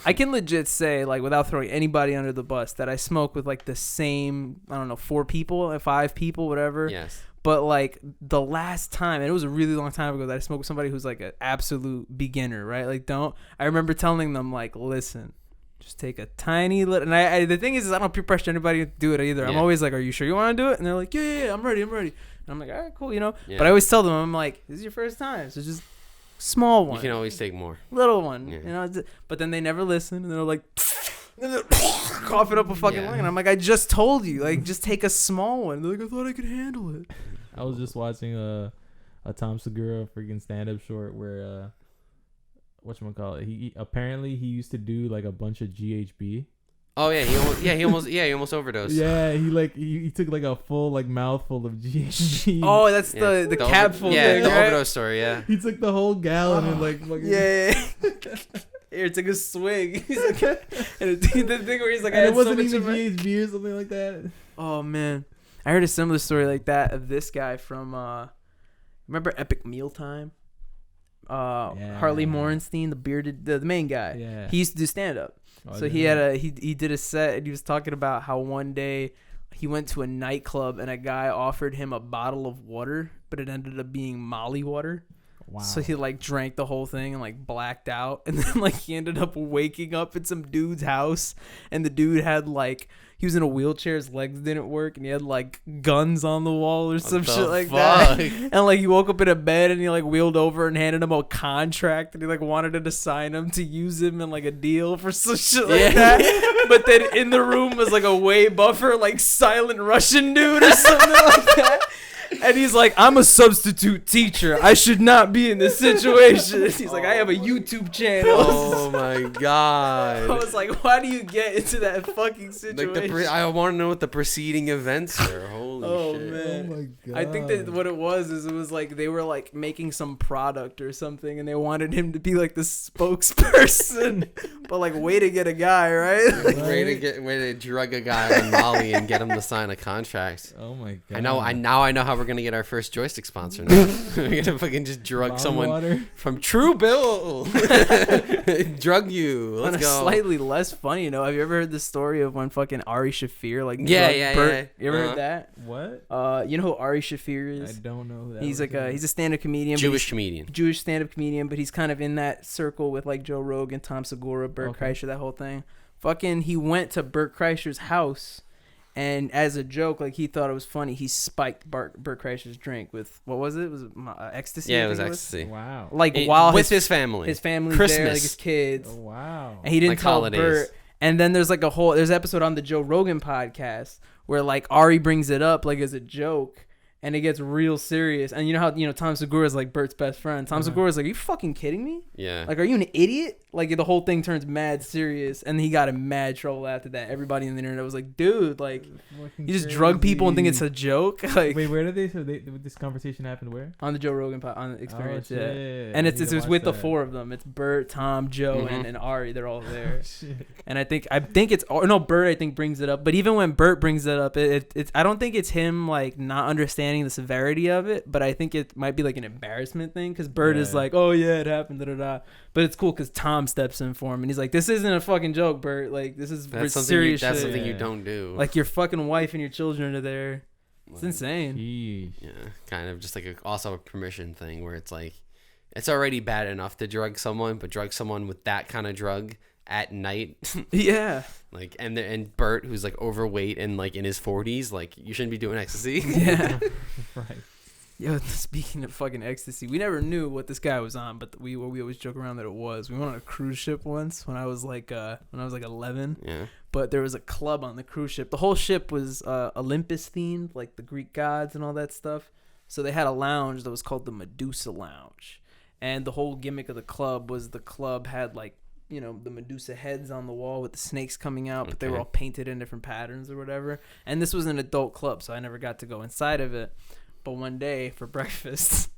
I can legit say, like, without throwing anybody under the bus, that I smoke with like the same, I don't know, 4 people, 5 people, whatever. Yes. But like the last time, and it was a really long time ago, that I smoked with somebody who's like an absolute beginner, right? Like I remember telling them like, listen, just take a tiny little, and the thing is I don't peer pressure anybody to do it either. Yeah. I'm always like, are you sure you want to do it? And they're like, yeah, I'm ready. And I'm like, all right, cool, Yeah. But I always tell them, I'm like, this is your first time, so just small one. You can always take more. Little one, but then they never listen, and they're like, coughing up a fucking lung, and I'm like, I just told you, like, just take a small one. They're like, I thought I could handle it. I was just watching a Tom Segura freaking stand-up short where whatchamacallit, he apparently he used to do like a bunch of GHB. Oh yeah, he almost overdosed. Yeah, he took like a full like mouthful of GHB. Oh, that's the capful thing, the right? overdose story. Yeah, he took the whole gallon and like fucking Here, take a swig. He's like, and the thing where he's like, and it wasn't even GHB or something like that. Oh man, I heard a similar story like that of this guy from remember Epic Mealtime? Harley Morenstein, the bearded, the main guy. Yeah. He used to do stand up. So he did a set, and he was talking about how one day he went to a nightclub and a guy offered him a bottle of water, but it ended up being Molly water. Wow. So he like drank the whole thing and like blacked out, and then like he ended up waking up at some dude's house, and the dude had like, he was in a wheelchair, his legs didn't work, and he had like guns on the wall or some shit like that. And like he woke up in a bed and he like wheeled over and handed him a contract, and he like wanted him to sign him to use him in like a deal for some shit like that. But then in the room was like a way buffer, like silent Russian dude or something like that. And he's like, I'm a substitute teacher. I should not be in this situation. He's like, I have a YouTube channel. Oh my god. I was like, why do you get into that fucking situation? Like I want to know what the preceding events are. Holy shit. Man. Oh my god. I think that what it was like they were like making some product or something, and they wanted him to be like the spokesperson. But like, way to get a guy, right? Like, way to drug a guy on Molly and get him to sign a contract. Oh my god. I know how we're gonna get our first joystick sponsor now. We're gonna fucking just drug Molly someone water? from True Bill. Drug you. Let's on a go. slightly less funny note, have you ever heard the story of when fucking Ari Shafir like Yeah. Bert? You ever heard that? What? You know who Ari Shafir is? I don't know that. He's like he's a stand-up comedian. Jewish comedian. Jewish stand-up comedian, but he's kind of in that circle with like Joe Rogan, Tom Segura, Bert Kreischer, that whole thing. Fucking, he went to Bert Kreischer's house, and as a joke, like he thought it was funny, he spiked Bert Kreischer's drink with, what was it? Was it ecstasy? Yeah, it was ecstasy. Wow. Like while with his family. His family's Christmas. there, like his kids. Oh, wow. And he didn't Like tell holidays. Bert. And then there's like there's an episode on the Joe Rogan podcast where like Ari brings it up like as a joke, and it gets real serious. And you know how, Tom Segura is like Bert's best friend. Tom Segura is like, are you fucking kidding me? Yeah. Like, are you an idiot? Like, the whole thing turns mad serious, and he got in mad trouble after that. Everybody on the internet was like, dude, like, you just drug people and think it's a joke? Like, wait, where did this conversation happened where? on the Joe Rogan on the Experience, yeah. Shit. And it's with the that. four of them. It's Bert, Tom, Joe, Mhm. and Ari. They're all there. Shit. And I think it's Bert I think brings it up. But even when Bert brings it up, it's I don't think it's him like not understanding the severity of it, but I think it might be like an embarrassment thing, because Bert is like, oh yeah, it happened, da da da. But it's cool because Tom steps in for him, and he's like, this isn't a fucking joke, Bert. Like, this is serious shit. That's something you don't do. Like, your fucking wife and your children are there. It's insane. Sheesh. Yeah, kind of just like also a permission thing where it's like, it's already bad enough to drug someone, but drug someone with that kind of drug at night. Yeah. Like, and Bert, who's like overweight and like in his 40s, like, you shouldn't be doing ecstasy. Yeah. Right. Yo, speaking of fucking ecstasy, we never knew what this guy was on, but we always joke around that it was. We went on a cruise ship once when I was like 11. Yeah. But there was a club on the cruise ship. The whole ship was Olympus themed, like the Greek gods and all that stuff. So they had a lounge that was called the Medusa Lounge, and the whole gimmick of the club was the club had like, the Medusa heads on the wall with the snakes coming out, but they were all painted in different patterns or whatever. And this was an adult club, so I never got to go inside of it. But one day for breakfast,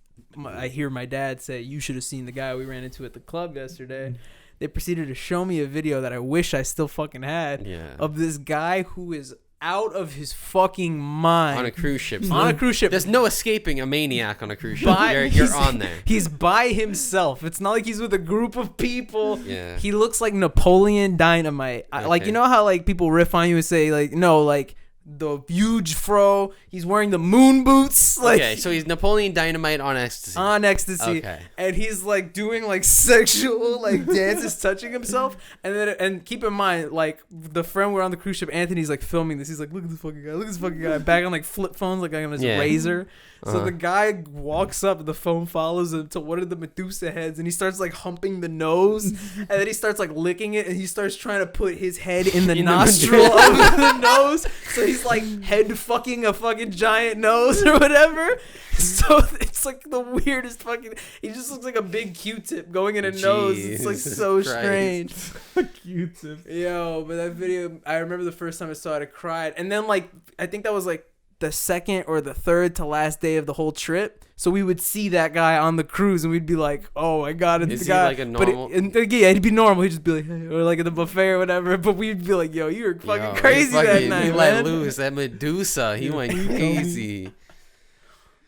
I hear my dad say, you should have seen the guy we ran into at the club yesterday. They proceeded to show me a video that I wish I still fucking had of this guy who is out of his fucking mind. On a cruise ship. On a cruise ship. There's no escaping a maniac on a cruise ship. You're on there. He's by himself. It's not like he's with a group of people. Yeah. He looks like Napoleon Dynamite. Like, you know how like people riff on you and say like, no, like the huge fro. He's wearing the moon boots. Like, okay, so he's Napoleon Dynamite on ecstasy. On ecstasy. Okay. And he's like doing like sexual like dances, touching himself. And keep in mind, like the friend we're on the cruise ship, Anthony's like filming this. He's like, look at this fucking guy. Look at this fucking guy. Back on like flip phones, like on his razor. So the guy walks up, and the phone follows him to one of the Medusa heads, and he starts like humping the nose, and then he starts like licking it, and he starts trying to put his head in the nostril of the nose. So he's like head fucking a fucking giant nose or whatever. So it's like the weirdest fucking. He just looks like a big Q-tip going in a nose. It's like so strange. Q-tip. Yo, but that video, I remember the first time I saw it, I cried, and then like I think that was like the second or the third to last day of the whole trip. So we would see that guy on the cruise, and we'd be like, "Oh my god, it's Is the he guy." like a normal? Yeah, he'd be normal. He'd just be like, hey, or like at the buffet or whatever. But we'd be like, "Yo, you were fucking crazy that night, He man." let loose that Medusa. He went crazy.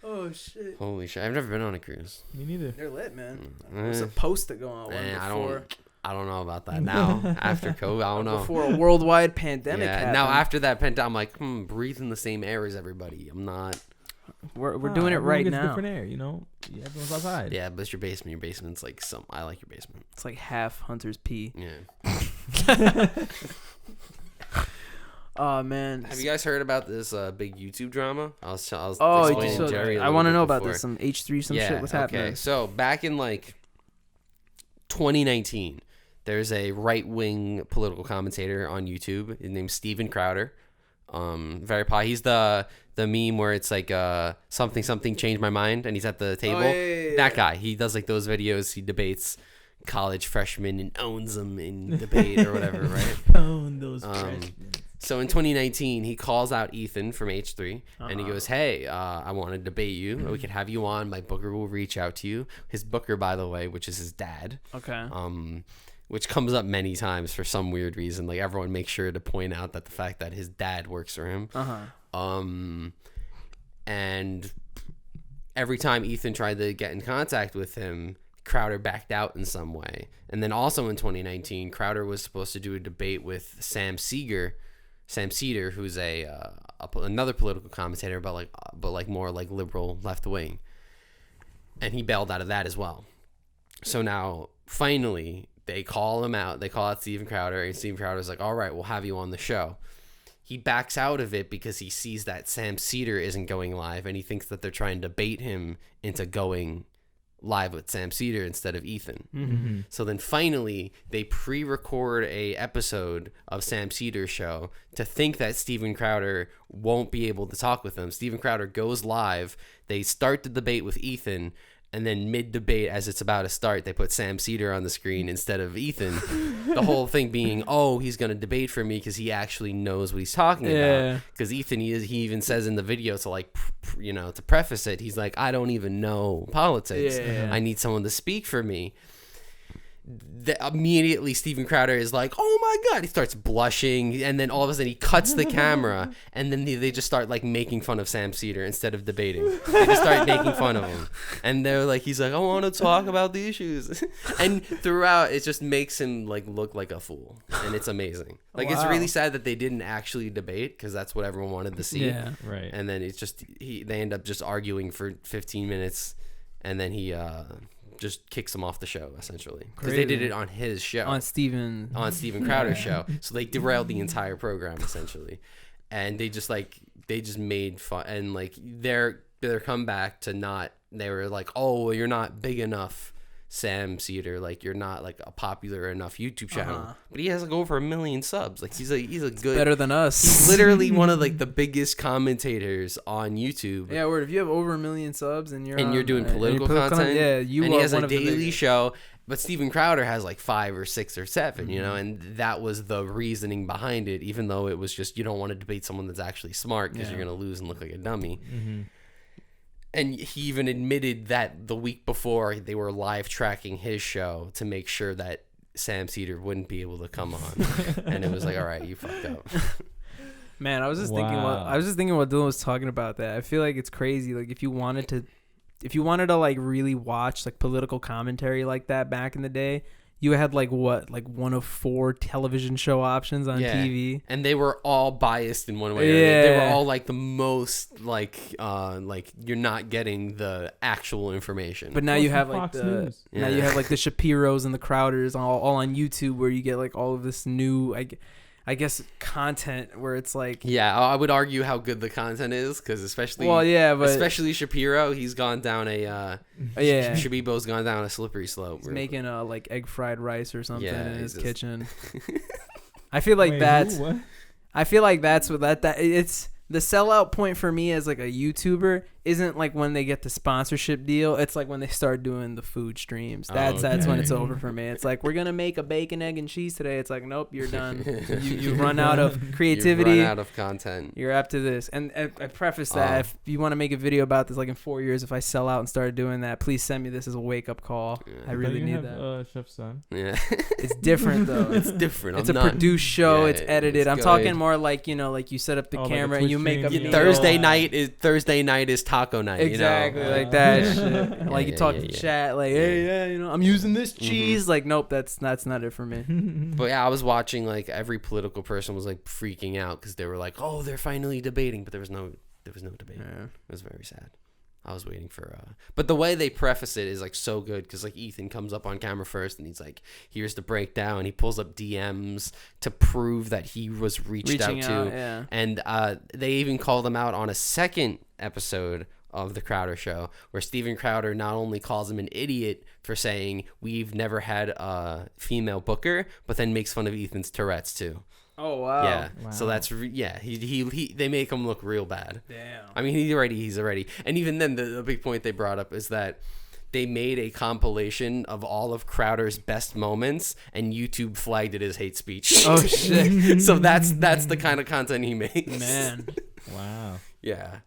Oh shit! Holy shit! I've never been on a cruise. Me neither. They're lit, man. We're supposed to go on one before. I don't know about that now. After COVID, I don't know. Before a worldwide pandemic Yeah. happened. Now after that pandemic, I'm like, breathing the same air as everybody. I'm not. We're doing it right now. Different air, you know. Yeah, everyone's outside. Yeah, but it's your basement. Your basement's like some. I like your basement. It's like half Hunter's pee. Yeah. Oh man. Have you guys heard about this big YouTube drama? I was explaining to Jerry. I want to know about this. Some H3, some shit. What's happening? Okay. So back in like 2019, there's a right-wing political commentator on YouTube. His name's Steven Crowder. Very popular. He's the meme where it's like something changed my mind, and he's at the table. Yeah. That guy. He does like those videos. He debates college freshmen and owns them in debate or whatever, right? Own those freshmen. So in 2019, he calls out Ethan from H3, and he goes, "Hey, I want to debate you. We could have you on. My booker will reach out to you." His booker, by the way, which is his dad. Okay. Which comes up many times for some weird reason. Like everyone makes sure to point out that the fact that his dad works for him. And every time Ethan tried to get in contact with him, Crowder backed out in some way. And then also in 2019, Crowder was supposed to do a debate with Sam Seder, who's another political commentator, but more like liberal left wing, and he bailed out of that as well. So now finally they call him out. They call out Steven Crowder, and Steven Crowder's like, "All right, we'll have you on the show." He backs out of it because he sees that Sam Seder isn't going live, and he thinks that they're trying to bait him into going live with Sam Seder instead of Ethan. Mm-hmm. So then finally they pre-record a episode of Sam Seder's show to think that Steven Crowder won't be able to talk with them. Steven Crowder goes live. They start the debate with Ethan, and then mid-debate, as it's about to start, they put Sam Seder on the screen instead of Ethan. The whole thing being, oh, he's going to debate for me because he actually knows what he's talking about. Because Ethan, he even says in the video to like, to preface it, he's like, I don't even know politics. I need someone to speak for me. Immediately Steven Crowder is like, oh my god, he starts blushing, and then all of a sudden he cuts the camera, and then they just start like making fun of Sam Seder instead of debating. They just start making fun of him, and they're like, he's like, I want to talk about the issues, and throughout it just makes him like look like a fool, and it's amazing. Like It's really sad that they didn't actually debate, because that's what everyone wanted to see. Yeah, right. And then it's just they end up just arguing for 15 minutes, and then he just kicks him off the show, essentially, because they did it on his show, on Steven Crowder's show. So they derailed the entire program, essentially, and they just made fun, and like their comeback to not, they were like, oh, well, you're not big enough, Sam Seder, like you're not like a popular enough YouTube channel, but he has like over 1 million subs. Like he's a good, better than us. He's literally one of like the biggest commentators on YouTube. Yeah, word. If you have over 1 million subs and you're doing political content, and he has a daily show. But Steven Crowder has like 5 or 6 or 7, and that was the reasoning behind it. Even though it was just, you don't want to debate someone that's actually smart because you're gonna lose and look like a dummy. And he even admitted that the week before they were live tracking his show to make sure that Sam Seder wouldn't be able to come on. And it was like, all right, you fucked up. Man, I was just thinking what Dylan was talking about that. I feel like it's crazy. Like if you wanted to like really watch like political commentary like that back in the day, you had like one of 4 television show options on TV, and they were all biased in one way. Or they were all like the most like you're not getting the actual information. But now you have like now you have like the Shapiros and the Crowders all on YouTube, where you get like all of this new I guess content where it's like, I would argue how good the content is, because especially Shapiro, he's gone down Shabibo's gone down a slippery slope. He's making like egg fried rice or something in his kitchen. I feel like I feel like that's what that it's the sellout point for me as like a YouTuber isn't like when they get the sponsorship deal. It's like when they start doing the food streams. That's when it's over for me. It's like, we're gonna make a bacon, egg, and cheese today. It's like, nope, you're done. you run out of creativity. You run out of content. You're up to this. And I preface that if you want to make a video about this, like in 4 years, if I sell out and start doing that, please send me this as a wake up call. Yeah. I really need that. Chef's Son. Yeah. It's different though. It's different. It's a produced show. Yeah, it's edited. I'm good. talking more like, like you set up the camera like and you Twitch make a stream, meal. Thursday night is taco night. Exactly, like that shit. Like you talk to chat, like, hey, I'm using this cheese. Like, nope, that's not it for me. But yeah, I was watching, like, every political person was like freaking out because they were like, oh, they're finally debating, but there was no debate. Yeah. It was very sad. I was waiting for but the way they preface it is like so good because like Ethan comes up on camera first and he's like, here's the breakdown. He pulls up DMs to prove that he was reaching out to. Yeah. And they even called him out on a second episode of the Crowder Show where Steven Crowder not only calls him an idiot for saying we've never had a female booker, but then makes fun of Ethan's Tourette's too. Oh wow. Yeah. Wow. So that's he they make him look real bad. Damn. I mean, he's already. And even then, the big point they brought up is that they made a compilation of all of Crowder's best moments, and YouTube flagged it as hate speech. Oh shit. So that's the kind of content he makes. Man. Wow. Yeah.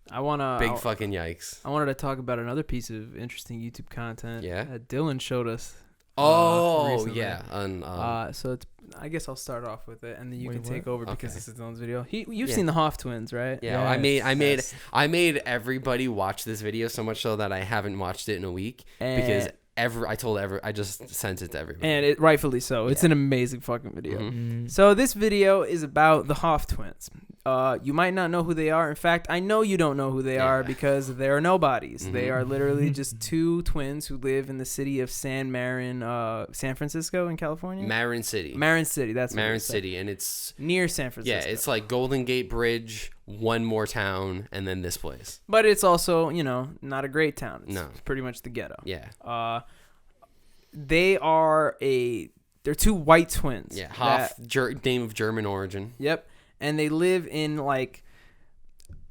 Big fucking yikes. I wanted to talk about another piece of interesting YouTube content. Yeah. That Dylan showed us. Recently. Yeah. So it's. I guess I'll start off with it, and then you Wait, can take what? over because Okay. this is Dylan's video. You've Yeah. seen the Hoff twins, right? Yeah, Yes. I made everybody watch this video so much so that I haven't watched it in a week because I just sent it to everybody. And it rightfully so. It's Yeah. an amazing fucking video. Mhm. So this video is about the Hoff twins. You might not know who they are. In fact, I know you don't know who they are because they are nobodies. They are literally just two twins who live in the city of San Francisco in California. Marin City. Marin City. That's what Marin it said. City, and it's Near San Francisco. yeah, it's like Golden Gate Bridge, one more town, and then this place. But it's also, not a great town. It's No. pretty much the ghetto. Yeah, They're two white twins. yeah. Hoff, name of German origin. Yep. And they live in like,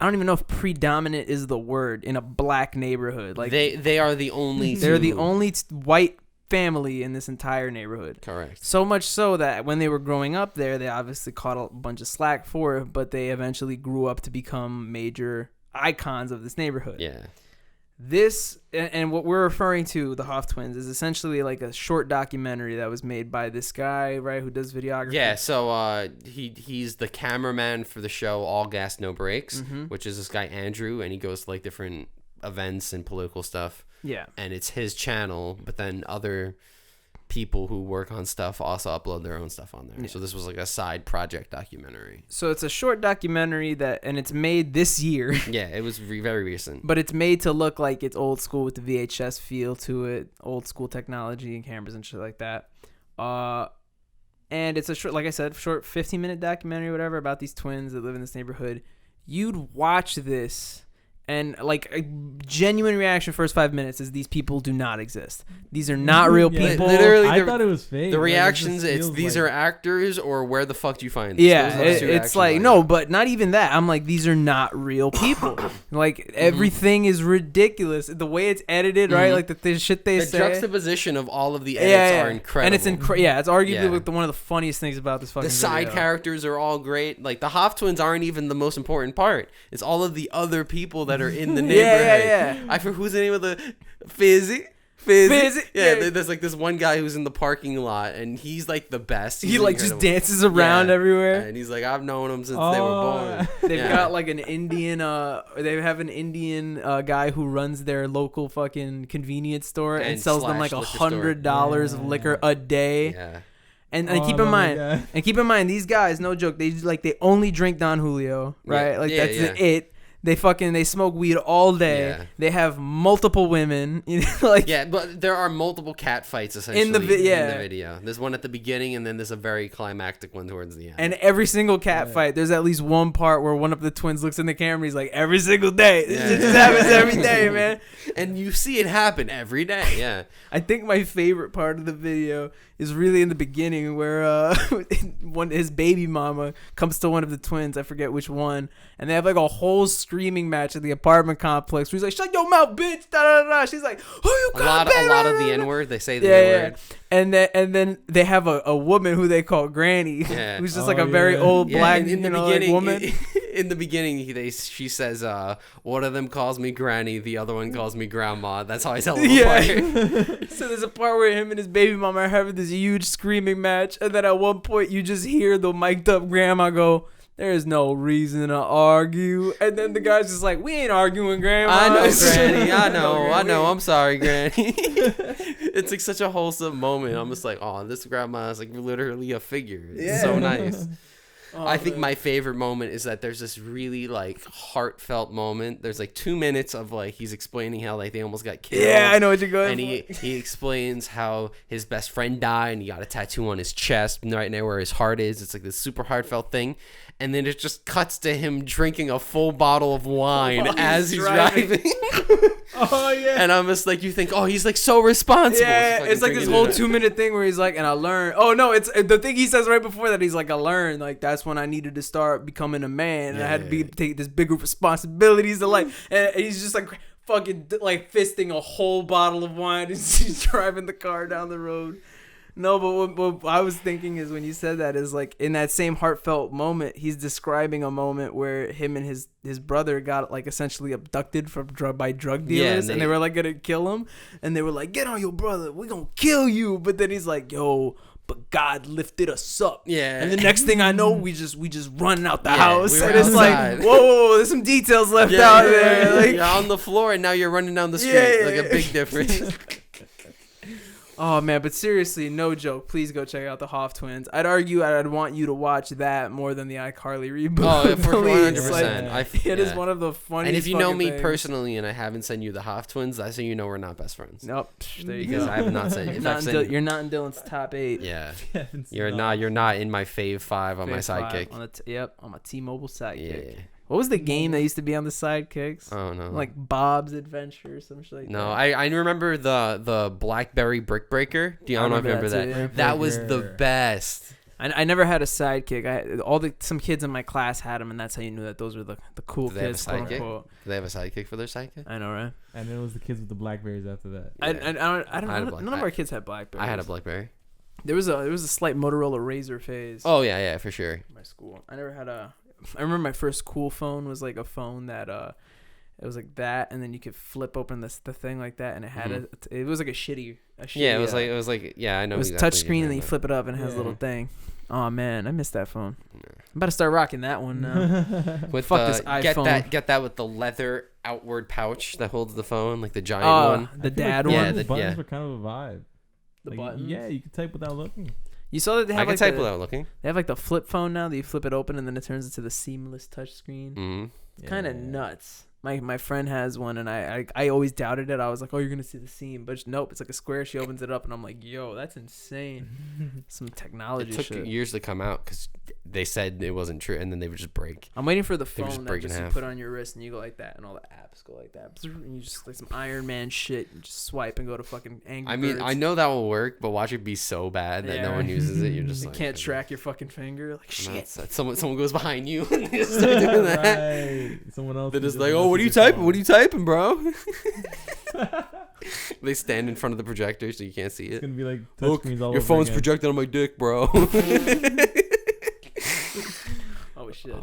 I don't even know if predominant is the word, in a black neighborhood. Like They are the only. they're the two. only white family in this entire neighborhood. Correct. So much so that when they were growing up there, they obviously caught a bunch of slack for it, but they eventually grew up to become major icons of this neighborhood. Yeah. This and what we're referring to, the Hoff twins, is essentially like a short documentary that was made by this guy, right, who does videography. Yeah, so he's the cameraman for the show All Gas No Breaks, Mhm. which is this guy Andrew, and he goes to like different events and political stuff. Yeah. And it's his channel, but then other people who work on stuff also upload their own stuff on there. Yeah. So this was like a side project documentary. So it's a short documentary and it's made this year. Yeah, it was very recent. But it's made to look like it's old school with the VHS feel to it, old school technology and cameras and shit like that. And it's a short, like I said, short 15-minute documentary or whatever about these twins that live in this neighborhood. You'd watch this and like a genuine reaction first 5 minutes is these people do not exist. These are not real Yeah, people. literally, I thought it was fake. The Like, it reactions, just it's feels these like- are actors or where the fuck do you find this? Yeah, Those are the two it's reactions like I no, got. but not even that. I'm like, these are not real people. Like everything is ridiculous. The way it's edited, right? Like the shit they The say. juxtaposition of all of the edits are incredible. And it's it's arguably Yeah. like one of the funniest things about this fucking The side video. characters are all great. Like the Hoff twins aren't even the most important part. It's all of the other people that are in the neighborhood. Yeah. I forget who's the name of the Fizzy. Yeah, yeah. there's like this one guy who's in the parking lot, and he's like the best. He like just dances around Yeah. everywhere. And he's like, I've known him since they were born. They've Yeah. got like an Indian. They have an Indian guy who runs their local fucking convenience store and And sells them like slash liquor store. $100 of liquor a day. Yeah. And Oh, keep I in love mind, that. these guys, no joke, they only drink Don Julio, right? Yeah. Like Yeah, that's yeah. it. They smoke weed all day. Yeah. They have multiple women. Like Yeah, but there are multiple cat fights essentially In the in the video. There's one at the beginning, and then there's a very climactic one towards the end. and every single cat fight, there's at least one part where one of the twins looks in the camera. He's like, every single day. This shit just happens every day, man. And you see it happen every day. Yeah. I think my favorite part of the video is really in the beginning where his baby mama comes to one of the twins, I forget which one, and they have like a whole screaming match at the apartment complex where he's like, shut your mouth, bitch, da da da. She's like, who you got, a lot of the N-word. They say the N-word. And then they have a woman who they call Granny, who's just like a very old black like woman. In the beginning, she says, one of them calls me Granny, the other one calls me Grandma. That's how I tell them apart. So there's a part where him and his baby mama are having this huge screaming match, and then at one point you just hear the mic'd up grandma go, there's no reason to argue. And then the guy's just like, we ain't arguing, Grandma. I know, Granny. I know. I'm sorry, Granny. It's like such a wholesome moment. I'm just like, oh, this grandma is like literally a figure. It's so nice. I think my favorite moment is that there's this really like heartfelt moment. There's like 2 minutes of like he's explaining how like they almost got killed. Yeah, I know what you're going and he explains how his best friend died and he got a tattoo on his chest right now where his heart is. It's like this super heartfelt thing. And then it just cuts to him drinking a full bottle of wine as he's driving. Oh, yeah. And I'm just like, you think, oh, he's like so responsible. Yeah, it's like this whole 2-minute thing where he's like, and I learned. Oh, no, it's the thing he says right before that. He's like, I learned. Like, that's when I needed to start becoming a man. And I had to take this bigger responsibilities to like, and he's just like fucking like fisting a whole bottle of wine as he's driving the car down the road. No, but what I was thinking is when you said that is like in that same heartfelt moment, he's describing a moment where him and his brother got like essentially abducted by drug dealers, and they were like gonna kill him, and they were like, "Get on your brother, we gonna kill you." But then he's like, "Yo, but God lifted us up." Yeah. And the next thing I know, we just running out the house, and it's like, whoa, there's some details left out there. Like, you're on the floor, and now you're running down the street. Like a big difference. Oh, man, but seriously, no joke. Please go check out the Hoff Twins. I'd argue I'd want you to watch that more than the iCarly reboot. Oh, for 100%. Like, it is one of the funniest. And if you know me things. Personally and I haven't sent you the Hoff Twins, that's how you know we're not best friends. Nope. There you because go. I have not sent you. You're not in Dylan's top 8. Yeah. You're not in my fave 5 on my sidekick. On my T-Mobile sidekick. Yeah. What was the game that used to be on the sidekicks? Oh, no. Like Bob's Adventure or some shit like that. No, I remember the Blackberry Brick Breaker. Do you remember that? Yeah. That was the best. I never had a sidekick. Some kids in my class had them, and that's how you knew that those were the cool kids. Do they have a sidekick for their sidekick? I know, right? And it was the kids with the Blackberries after that. Yeah. I don't know. None of our kids had Blackberries. I had a Blackberry. There was a slight Motorola Razr phase. Oh yeah, for sure. In my school, I never had a. I remember my first cool phone was like a phone that it was like that, and then you could flip open the thing like that, and it had it was like a shitty. Yeah, it was like yeah, I know. It was exactly touch screen, and then you flip it up, and it has a little thing. Oh man, I missed that phone. I'm about to start rocking that one now. With this iPhone. Get that with the leather outward pouch that holds the phone, like the giant one. The dad one. one. The buttons were kind of a vibe. The buttons. Yeah, you could type without looking. You saw that they have I can type without looking. They have like the flip phone now that you flip it open and then it turns into the seamless touch screen. Mm-hmm. Kind of nuts. My friend has one, and I always doubted it. I was like, oh, you're gonna see the seam, but nope, it's like a square. She opens it up, and I'm like, yo, that's insane. Some technology. It took years to come out because they said it wasn't true, and then they would just break. I'm waiting for the phone that just you put on your wrist and you go like that, and all the apps go like that, and you just like some Iron Man shit, and just swipe and go to fucking Angry Birds. I know that will work, but watch it be so bad that no one uses it. You're just you can't track your fucking finger. Like shit. Someone goes behind you and they just start doing that. Right. Someone else. They're just like, oh, what are you typing? What are you typing, bro? They stand in front of the projector so you can't see it. It's gonna be like touch screens all your over phone's again. projected on my dick, bro. Oh shit.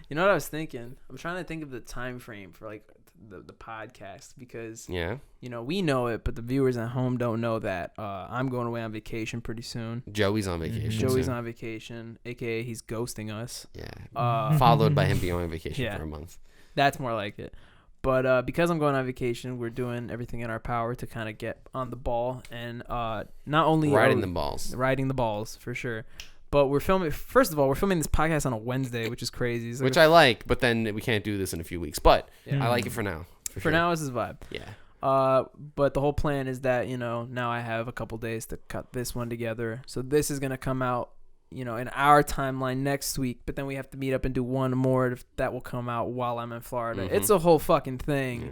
You know what I was thinking? I'm trying to think of the time frame for like the podcast, because you know, we know it, but the viewers at home don't know that I'm going away on vacation pretty soon. Joey's on vacation. Joey's on vacation, aka he's ghosting us. Yeah. Followed by him being on vacation for a month. That's more like it. But because I'm going on vacation, we're doing everything in our power to kind of get on the ball, and not only riding the balls for sure. But we're filming. First of all, we're filming this podcast on a Wednesday, which is crazy. Like which I like, but then we can't do this in a few weeks. But I like it for now. For now, this is vibe. Yeah. But the whole plan is that, you know, now I have a couple days to cut this one together. So this is gonna come out, you know, in our timeline next week. But then we have to meet up and do one more that will come out while I'm in Florida. It's a whole fucking thing. Yeah.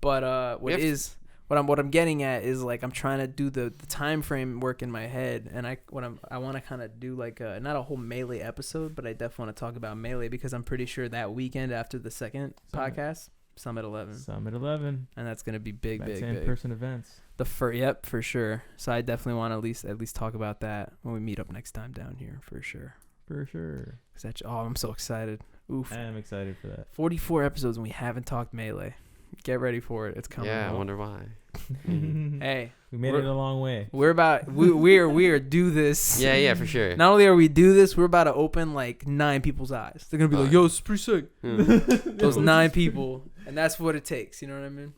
But what what I'm getting at is like I'm trying to do the time frame work in my head, and I want to kind of do like not a whole Melee episode, but I definitely want to talk about Melee because I'm pretty sure that weekend after the second podcast, Summit 11, and that's gonna be big. In-person events. Yep, for sure. So I definitely want to at least talk about that when we meet up next time down here, for sure. I'm so excited. Oof. I am excited for that. 44 episodes and we haven't talked Melee. Get ready for it. It's coming. Yeah, I wonder why. Hey, we made it a long way. We're about we are do this. Yeah, for sure. Not only are we do this, we're about to open like 9 people's eyes. They're gonna be like, "Yo, it's pretty sick." Those 9 people, and that's what it takes. You know what I mean?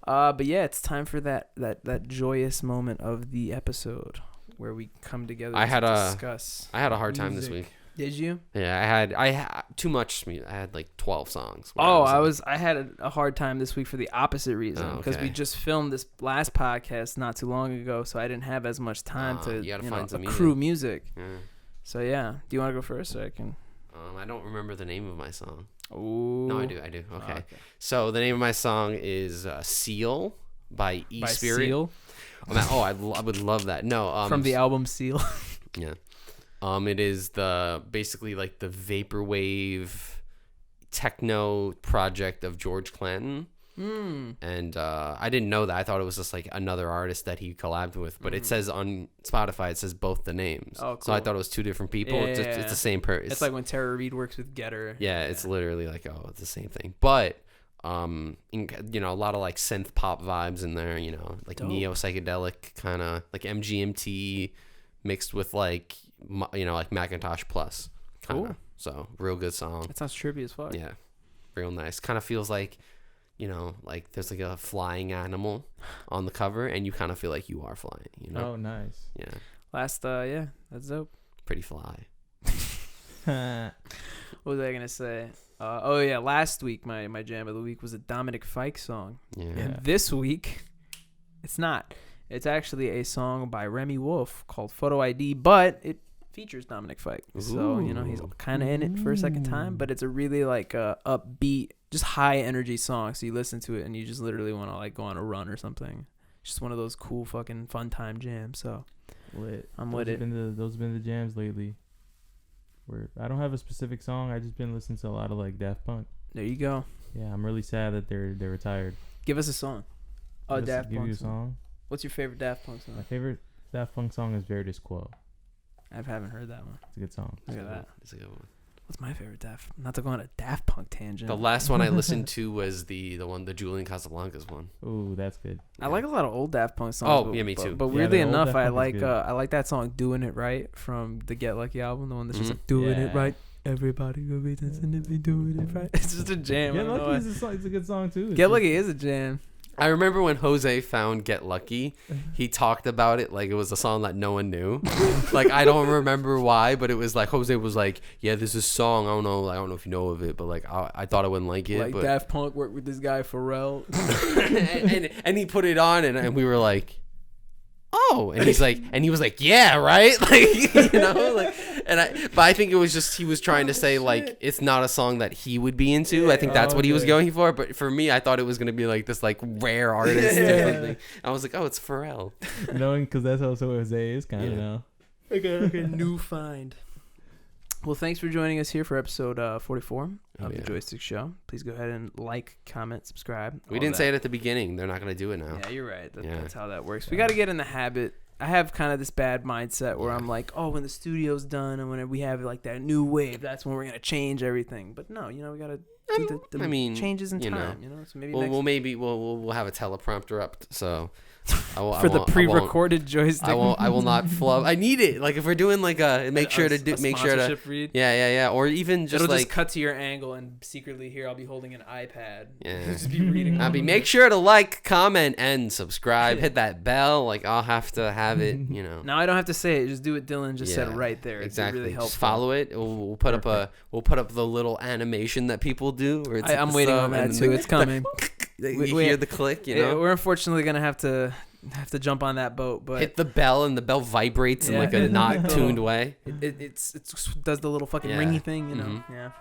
But yeah, it's time for that joyous moment of the episode where we come together to discuss. I had a hard time this week. Did you? Yeah, I had too much music. I had like 12 songs. I had a hard time this week for the opposite reason because we just filmed this last podcast not too long ago, so I didn't have as much time to find some accrue music. Yeah. So yeah, do you want to go first, so I can? I don't remember the name of my song. Oh. No, I do. Okay. So the name of my song is "Seal" by ESPRIT. Seal? I would love that. No, from the album Seal. Yeah. It is basically like the vaporwave techno project of George Clanton. And I didn't know that. I thought it was just like another artist that he collabed with, but it says on Spotify, it says both the names. Oh, cool. So I thought it was 2 different people. Yeah, it's the same person. It's like when Tara Reid works with Getter. Yeah, it's literally like, it's the same thing. But a lot of like synth pop vibes in there, like neo psychedelic kind of like MGMT mixed with like Macintosh Plus kind of. Cool. So real good song. That sounds trippy as fuck. Yeah, real nice. Kind of feels like like there's like a flying animal on the cover and you kind of feel like you are flying, Oh, nice. Yeah. That's dope. Pretty fly. What was I gonna say? Last week my jam of the week was a Dominic Fike song. Yeah. And this week it's not. It's actually a song by Remi called Photo ID, but it features Dominic Fike. Ooh. So, he's kind of in it for a second time, but it's a really like upbeat, just high energy song. So you listen to it and you just literally want to like go on a run or something. It's just one of those cool fucking fun time jams. So lit. I'm with it. Those have been the jams lately. Where I don't have a specific song. I just been listening to a lot of like Daft Punk. There you go. Yeah, I'm really sad that they're retired. Give us a song. Daft Punk song. What's your favorite Daft Punk song? My favorite Daft Punk song is Verdis Quo. I haven't heard that one. It's a good song. Look at that. It's a good one. What's my favorite Daft? Not to go on a Daft Punk tangent. The last one I listened to was the Julian Casablancas one. Ooh, that's good. Yeah. I like a lot of old Daft Punk songs. Oh, yeah, me too. But weirdly enough, I like that song "Doing It Right" from the Get Lucky album. The one that's just like "Doing It Right." Everybody go be dancing if they doing it right. It's just a jam. Get Lucky is a good song too. Get Lucky is a jam. I remember when Jose found Get Lucky, he talked about it like it was a song that no one knew. Like, I don't remember why, but it was like, Jose was like, yeah, there's this song, I don't know if you know of it, but like, I thought I wouldn't like it. Like, but Daft Punk worked with this guy, Pharrell. and he put it on, and we were like, oh, and he was like, yeah, right? Like, but I think it was just, he was trying to say like, it's not a song that he would be into. Yeah, I think that's what he was going for. But for me, I thought it was going to be like this like rare artist or something. I was like, oh, it's Pharrell. Knowing, because that's also what Jose is kind of now. Like a new find. Well, thanks for joining us here for episode 44 of the Joystick Show. Please go ahead and like, comment, subscribe. We didn't say it at the beginning. They're not going to do it now. Yeah, you're right. That's how that works. We got to get in the habit. I have kind of this bad mindset where I'm like, oh, when the studio's done and when we have like that new wave, that's when we're going to change everything. But no, we got to do the changes in time. So maybe we'll have a teleprompter up. So for the pre-recorded Joystick. I will not flub. I need it. Like if we're doing like make sure to read. Yeah. Or even just it'll like just cut to your angle and secretly here I'll be holding an iPad. Yeah. Just be reading. Make sure to like, comment, and subscribe. Hit that bell. Like I'll have to have it. Now I don't have to say it. Just do what Dylan just said right there. Exactly. It's really helpful. Just follow it. We'll put up the little animation that people do. Where it's I'm waiting on that too. It's coming. You hear the click, We're unfortunately gonna have to jump on that boat, but hit the bell and the bell vibrates in like a not tuned way. It does the little fucking ringy thing, Yeah.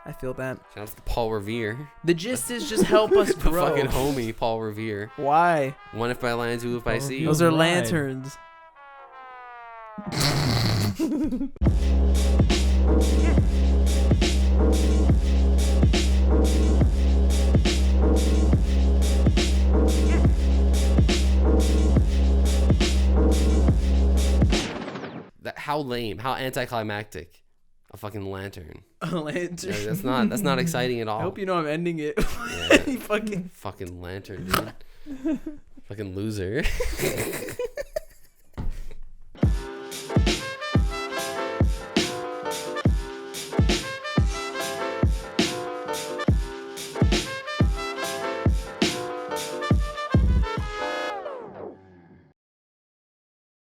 I feel that. Shout out to Paul Revere. The gist is just help us The grow. fucking homie, Paul Revere. Why? One if by land, two if by sea. Revere. Those are Ride. lanterns. How lame. How anticlimactic. A fucking lantern. A lantern. Yeah, that's not exciting at all. I hope you know I'm ending it. Yeah. You fucking Fucking lantern, dude. Fucking loser.